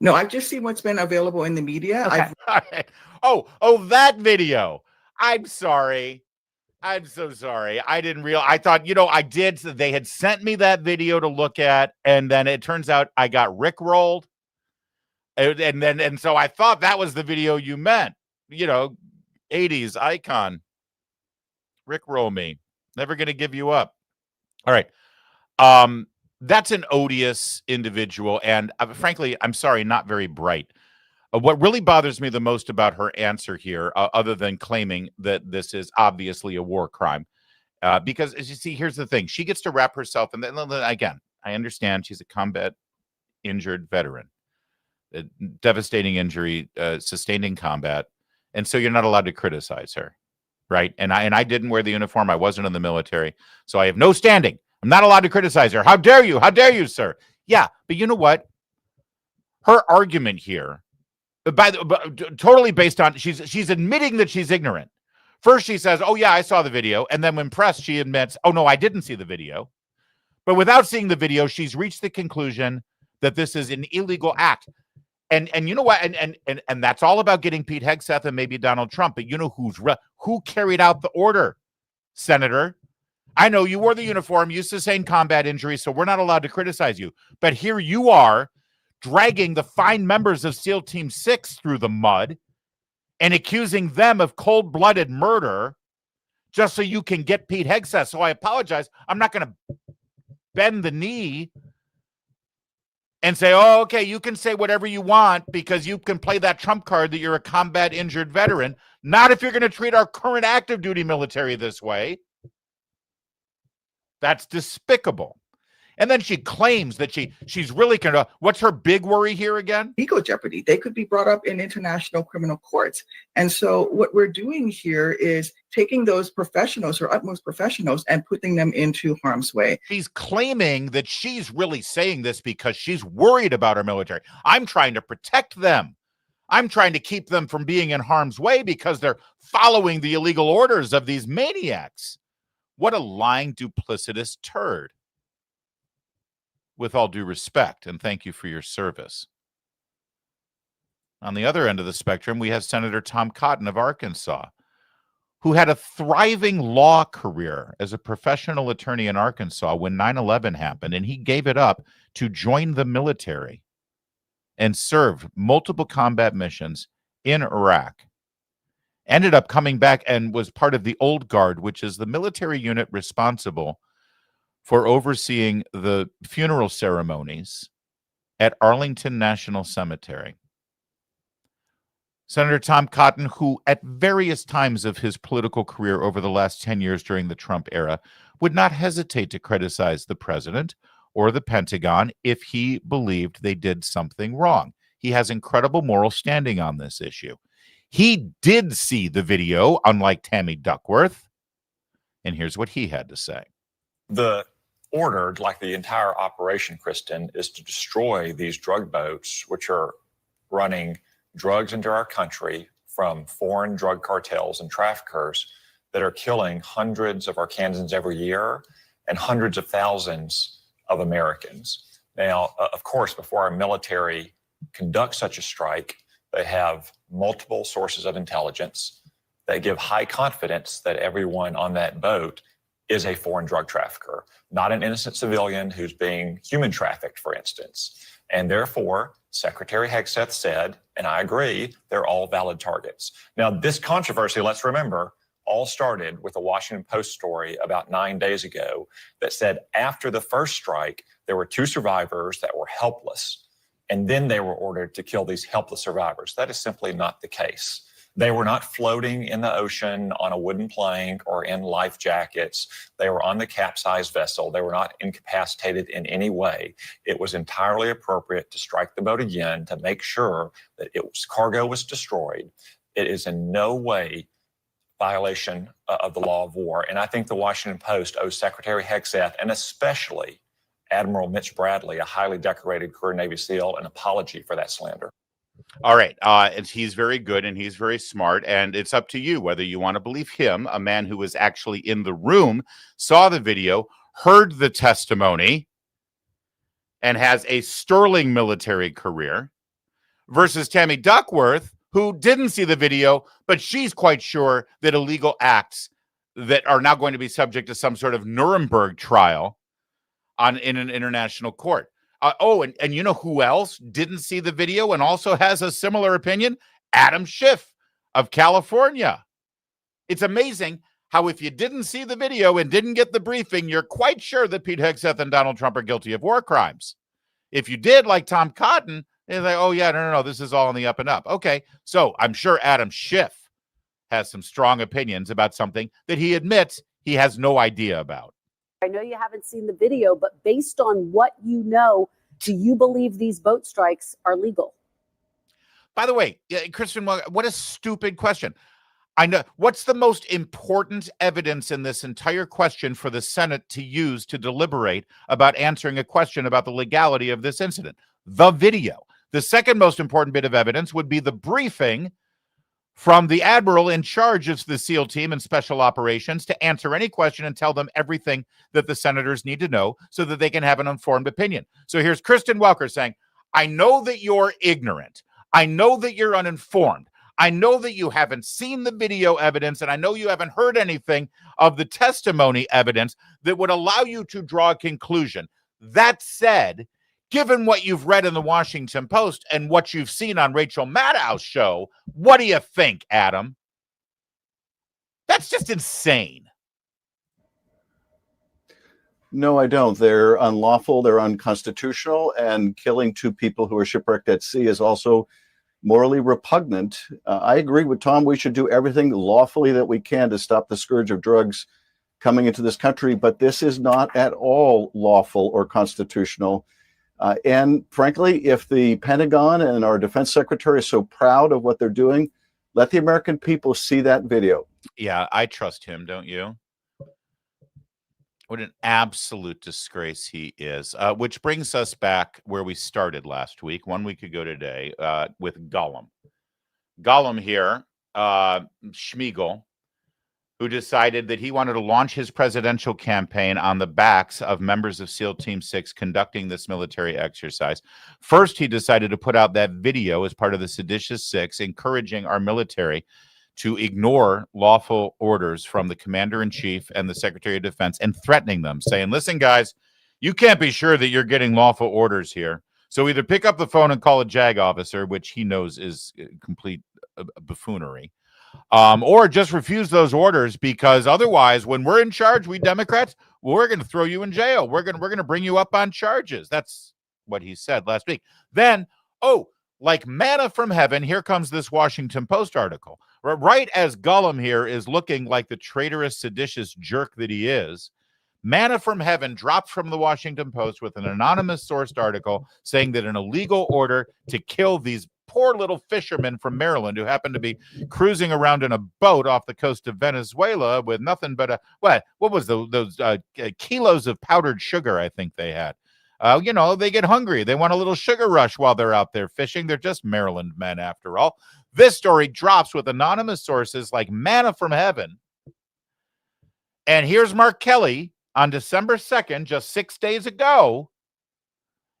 No, I've just seen what's been available in the media. Okay. Oh, that video. I'm sorry. I'm so sorry. I didn't realize. I thought, I did. They had sent me that video to look at, and then it turns out I got rickrolled. And so I thought that was the video you meant. 80s icon. Rickroll me. Never going to give you up. All right. That's an odious individual, and frankly, I'm sorry, not very bright. What really bothers me the most about her answer here, other than claiming that this is obviously a war crime, because as you see, here's the thing. She gets to wrap herself, and then again, I understand she's a combat injured veteran, a devastating injury sustained in combat, and so you're not allowed to criticize her, right? And I didn't wear the uniform. I wasn't in the military, so I have no standing. I'm not allowed to criticize her. How dare you? How dare you, sir? Yeah, but you know what? Her argument here, totally based on, she's admitting that she's ignorant. First, she says, oh, yeah, I saw the video. And then when pressed, she admits, oh, no, I didn't see the video. But without seeing the video, she's reached the conclusion that this is an illegal act. And you know what? And that's all about getting Pete Hegseth and maybe Donald Trump. But you know who carried out the order, Senator? I know you wore the uniform, you sustained combat injuries, so we're not allowed to criticize you. But here you are dragging the fine members of SEAL Team 6 through the mud and accusing them of cold-blooded murder just so you can get Pete Hegseth. So I apologize. I'm not going to bend the knee and say, oh, okay, you can say whatever you want because you can play that trump card that you're a combat injured veteran. Not if you're going to treat our current active duty military this way. That's despicable. And then she claims that she's really what's her big worry here again? Legal jeopardy. They could be brought up in international criminal courts. And so what we're doing here is taking those professionals or utmost professionals and putting them into harm's way. She's claiming that she's really saying this because she's worried about our military. I'm trying to protect them. I'm trying to keep them from being in harm's way because they're following the illegal orders of these maniacs. What a lying, duplicitous turd. With all due respect, and thank you for your service. On the other end of the spectrum, we have Senator Tom Cotton of Arkansas, who had a thriving law career as a professional attorney in Arkansas when 9/11 happened, and he gave it up to join the military and served multiple combat missions in Iraq. Ended up coming back and was part of the Old Guard, which is the military unit responsible for overseeing the funeral ceremonies at Arlington National Cemetery. Senator Tom Cotton, who at various times of his political career over the last 10 years during the Trump era, would not hesitate to criticize the president or the Pentagon if he believed they did something wrong. He has incredible moral standing on this issue. He did see the video, unlike Tammy Duckworth, and here's what he had to say. The ordered, like the entire operation, Kristen, is to destroy these drug boats, which are running drugs into our country from foreign drug cartels and traffickers that are killing hundreds of Arkansans every year and hundreds of thousands of Americans. Now, of course, before our military conducts such a strike, they have multiple sources of intelligence that give high confidence that everyone on that boat is a foreign drug trafficker, not an innocent civilian who's being human trafficked, for instance. And therefore, Secretary Hegseth said, and I agree, they're all valid targets. Now, this controversy, let's remember, all started with a Washington Post story about 9 days ago that said after the first strike, there were 2 survivors that were helpless, and then they were ordered to kill these helpless survivors. That is simply not the case. They were not floating in the ocean on a wooden plank or in life jackets. They were on the capsized vessel. They were not incapacitated in any way. It was entirely appropriate to strike the boat again to make sure that cargo was destroyed. It is in no way violation of the law of war. And I think the Washington Post owes Secretary Hegseth and especially Admiral Mitch Bradley, a highly decorated career Navy SEAL, an apology for that slander. All right. And he's very good and he's very smart. And it's up to you whether you want to believe him, a man who was actually in the room, saw the video, heard the testimony, and has a sterling military career, versus Tammy Duckworth, who didn't see the video, but she's quite sure that illegal acts that are now going to be subject to some sort of Nuremberg trial in an international court. And you know who else didn't see the video and also has a similar opinion? Adam Schiff of California. It's amazing how if you didn't see the video and didn't get the briefing, you're quite sure that Pete Hegseth and Donald Trump are guilty of war crimes. If you did, like Tom Cotton, they're like, oh, yeah, no, this is all on the up and up. Okay, so I'm sure Adam Schiff has some strong opinions about something that he admits he has no idea about. I know you haven't seen the video, but based on what you know, do you believe these boat strikes are legal? By the way, Kristen, what a stupid question. I know. What's the most important evidence in this entire question for the Senate to use to deliberate about answering a question about the legality of this incident? The video. The second most important bit of evidence would be the briefing from the admiral in charge of the SEAL team and special operations to answer any question and tell them everything that the senators need to know so that they can have an informed opinion. So here's Kristen Welker saying, I know that you're ignorant. I know that you're uninformed. I know that you haven't seen the video evidence, and I know you haven't heard anything of the testimony evidence that would allow you to draw a conclusion. That said, given what you've read in the Washington Post and what you've seen on Rachel Maddow's show, what do you think, Adam? That's just insane. No, I don't. They're unlawful, they're unconstitutional, and killing 2 people who are shipwrecked at sea is also morally repugnant. I agree with Tom. We should do everything lawfully that we can to stop the scourge of drugs coming into this country, but this is not at all lawful or constitutional. And frankly, if the Pentagon and our defense secretary is so proud of what they're doing, let the American people see that video. Yeah, I trust him, don't you? What an absolute disgrace he is. Which brings us back where we started last week, 1 week ago today, with Gollum. Gollum here, Schmiegel, who decided that he wanted to launch his presidential campaign on the backs of members of SEAL Team 6 conducting this military exercise. First, he decided to put out that video as part of the Seditious Six, encouraging our military to ignore lawful orders from the commander-in-chief and the Secretary of Defense and threatening them, saying, listen, guys, you can't be sure that you're getting lawful orders here. So either pick up the phone and call a JAG officer, which he knows is complete buffoonery, or just refuse those orders, because otherwise, when we're in charge, we Democrats, we're going to throw you in jail. We're going to bring you up on charges. That's what he said last week. Then, like manna from heaven, here comes this Washington Post article. Right as Gollum here is looking like the traitorous, seditious jerk that he is, manna from heaven dropped from the Washington Post with an anonymous sourced article saying that an illegal order to kill these poor little fishermen from Maryland who happened to be cruising around in a boat off the coast of Venezuela with nothing but what was those kilos of powdered sugar I think they had. They get hungry. They want a little sugar rush while they're out there fishing. They're just Maryland men after all. This story drops with anonymous sources like manna from heaven. And here's Mark Kelly on December 2nd, just 6 days ago,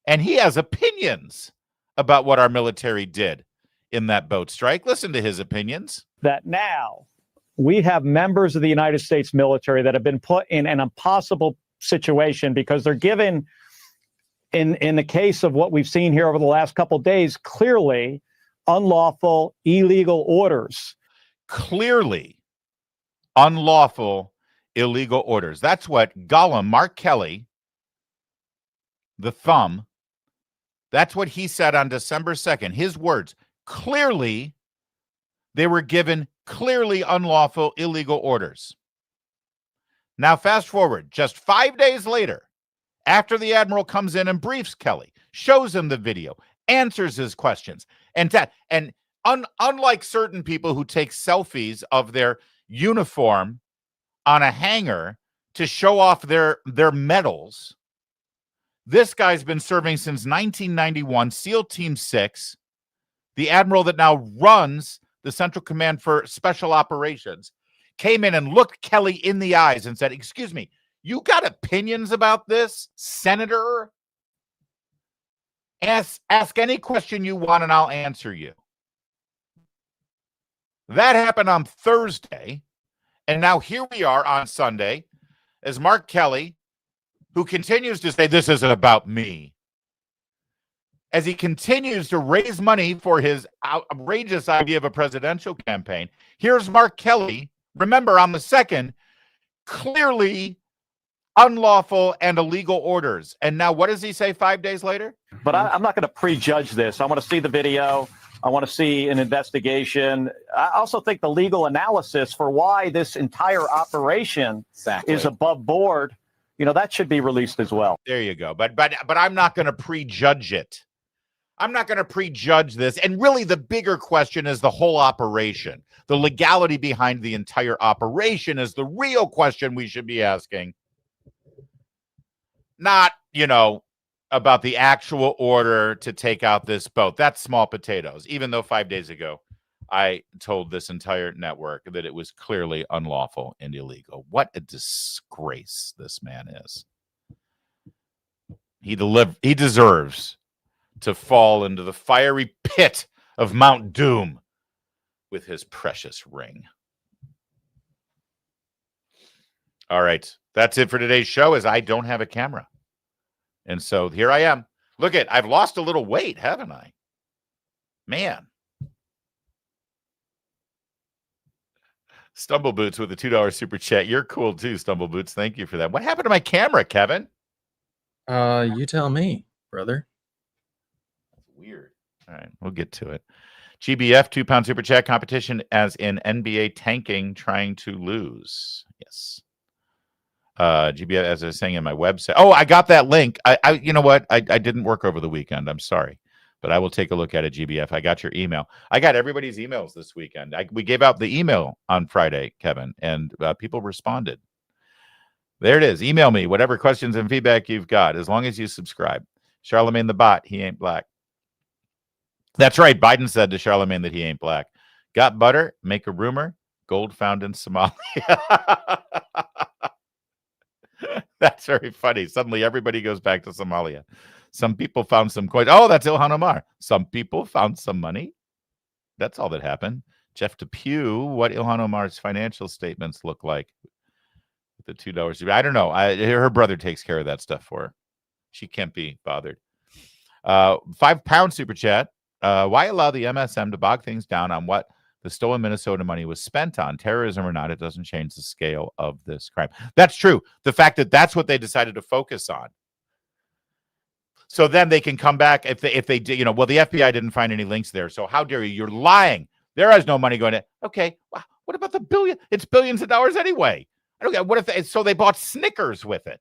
and he has opinions about what our military did in that boat strike. Listen to his opinions. That now we have members of the United States military that have been put in an impossible situation because they're given, in the case of what we've seen here over the last couple of days, clearly unlawful, illegal orders. Clearly unlawful, illegal orders. That's what Gollum, Mark Kelly, the thumb, that's what he said on December 2nd. His words, clearly they were given clearly unlawful, illegal orders. Now, fast forward just 5 days later, after the admiral comes in and briefs Kelly, shows him the video, answers his questions, unlike certain people who take selfies of their uniform on a hanger to show off their medals, this guy's been serving since 1991, SEAL Team 6, the admiral that now runs the Central Command for Special Operations, came in and looked Kelly in the eyes and said, "Excuse me, you got opinions about this, Senator? Ask any question you want and I'll answer you." That happened on Thursday. And now here we are on Sunday as Mark Kelly, who continues to say this isn't about me, as he continues to raise money for his outrageous idea of a presidential campaign. Here's Mark Kelly, remember on the 2nd, clearly unlawful and illegal orders. And now what does he say 5 days later? But I'm not going to prejudge this. I want to see the video. I want to see an investigation. I also think the legal analysis for why this entire operation is above board, that should be released as well. There you go. But I'm not going to prejudge it. I'm not going to prejudge this. And really the bigger question is the whole operation. The legality behind the entire operation is the real question we should be asking. Not, about the actual order to take out this boat. That's small potatoes, even though 5 days ago I told this entire network that it was clearly unlawful and illegal. What a disgrace this man is. He deserves to fall into the fiery pit of Mount Doom with his precious ring. All right. That's it for today's show, as I don't have a camera. And so here I am. Look I've lost a little weight, haven't I? Man. Stumble Boots with a $2 super chat. You're cool too, Stumble Boots. Thank you for that. What happened to my camera, Kevin? You tell me, brother. That's weird. All right, we'll get to it. GBF, £2 super chat. Competition as in NBA tanking, trying to lose. Yes. GBF, as I was saying in my website. Oh, I got that link. You know what? I didn't work over the weekend. I'm sorry. But I will take a look at it, GBF. I got your email. I got everybody's emails this weekend. We gave out the email on Friday, Kevin, and people responded. There it is. Email me whatever questions and feedback you've got, as long as you subscribe. Charlemagne the bot, he ain't black. That's right. Biden said to Charlemagne that he ain't black. Got butter? Make a rumor. Gold found in Somalia. That's very funny. Suddenly everybody goes back to Somalia. Some people found some coins. Oh, that's Ilhan Omar. Some people found some money. That's all that happened. Jeff Depew, what Ilhan Omar's financial statements look like with the $2. I don't know. Her brother takes care of that stuff for her. She can't be bothered. £5 super chat. Why allow the MSM to bog things down on what the stolen Minnesota money was spent on? Terrorism or not, it doesn't change the scale of this crime. That's true. The fact that that's what they decided to focus on. So then they can come back if they did, well, the FBI didn't find any links there. So how dare you? You're lying. There is no money going to. Okay. What about the billion? It's billions of dollars anyway. I don't get. What if so they bought Snickers with it?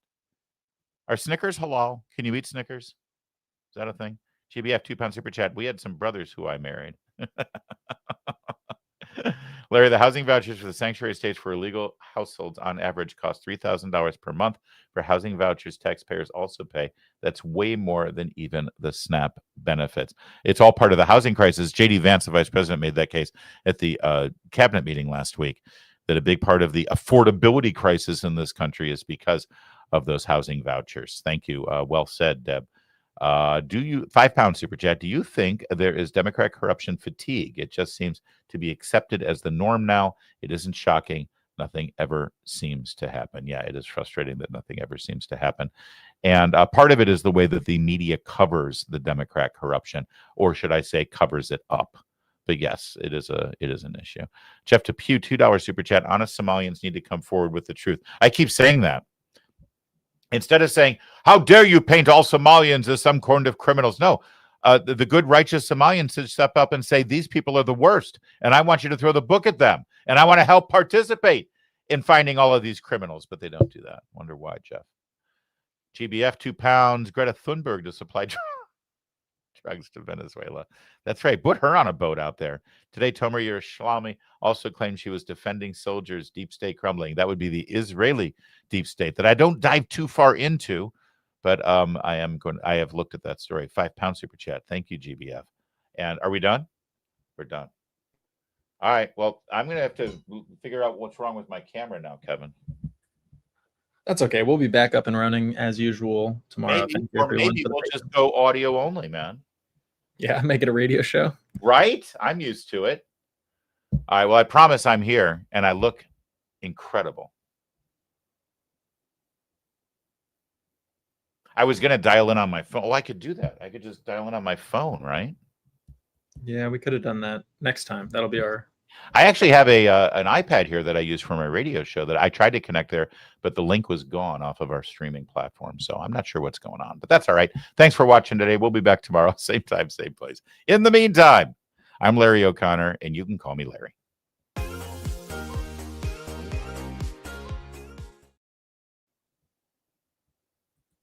Are Snickers halal? Can you eat Snickers? Is that a thing? GBF £2 super chat. We had some brothers who I married. Larry, the housing vouchers for the sanctuary states for illegal households on average cost $3,000 per month. For housing vouchers, taxpayers also pay. That's way more than even the SNAP benefits. It's all part of the housing crisis. J.D. Vance, the vice president, made that case at the cabinet meeting last week, that a big part of the affordability crisis in this country is because of those housing vouchers. Thank you. Well said, Deb. Do you £5 super chat? Do you think there is Democrat corruption fatigue? It just seems to be accepted as the norm now. It isn't shocking. Nothing ever seems to happen. Yeah, it is frustrating that nothing ever seems to happen. And part of it is the way that the media covers the Democrat corruption, or should I say covers it up. But yes, it is an issue. Jeff Depew, $2 super chat. Honest Somalians need to come forward with the truth. I keep saying that. Instead of saying, how dare you paint all Somalians as some kind of criminals? No, the good, righteous Somalians should step up and say, these people are the worst, and I want you to throw the book at them, and I want to help participate in finding all of these criminals, but they don't do that. Wonder why, Jeff. GBF, £2. Greta Thunberg to supply drugs to Venezuela. That's right. Put her on a boat out there. Today, Tomer Yerushalmi also claimed she was defending soldiers, deep state crumbling. That would be the Israeli deep state that I don't dive too far into, but I have looked at that story. £5 super chat. Thank you, GBF. And are we done? We're done. All right. Well, I'm going to have to figure out what's wrong with my camera now, Kevin. That's okay. We'll be back up and running as usual tomorrow. Maybe we'll just go audio only, man. Yeah, make it a radio show. Right? I'm used to it. All right. Well, I promise I'm here, and I look incredible. I was going to dial in on my phone. Oh, I could do that. I could just dial in on my phone, right? Yeah, we could have done that next time. That'll be our... I actually have an iPad here that I use for my radio show that I tried to connect there, but the link was gone off of our streaming platform. So I'm not sure what's going on, but that's all right. Thanks for watching today. We'll be back tomorrow. Same time, same place. In the meantime, I'm Larry O'Connor, and you can call me Larry.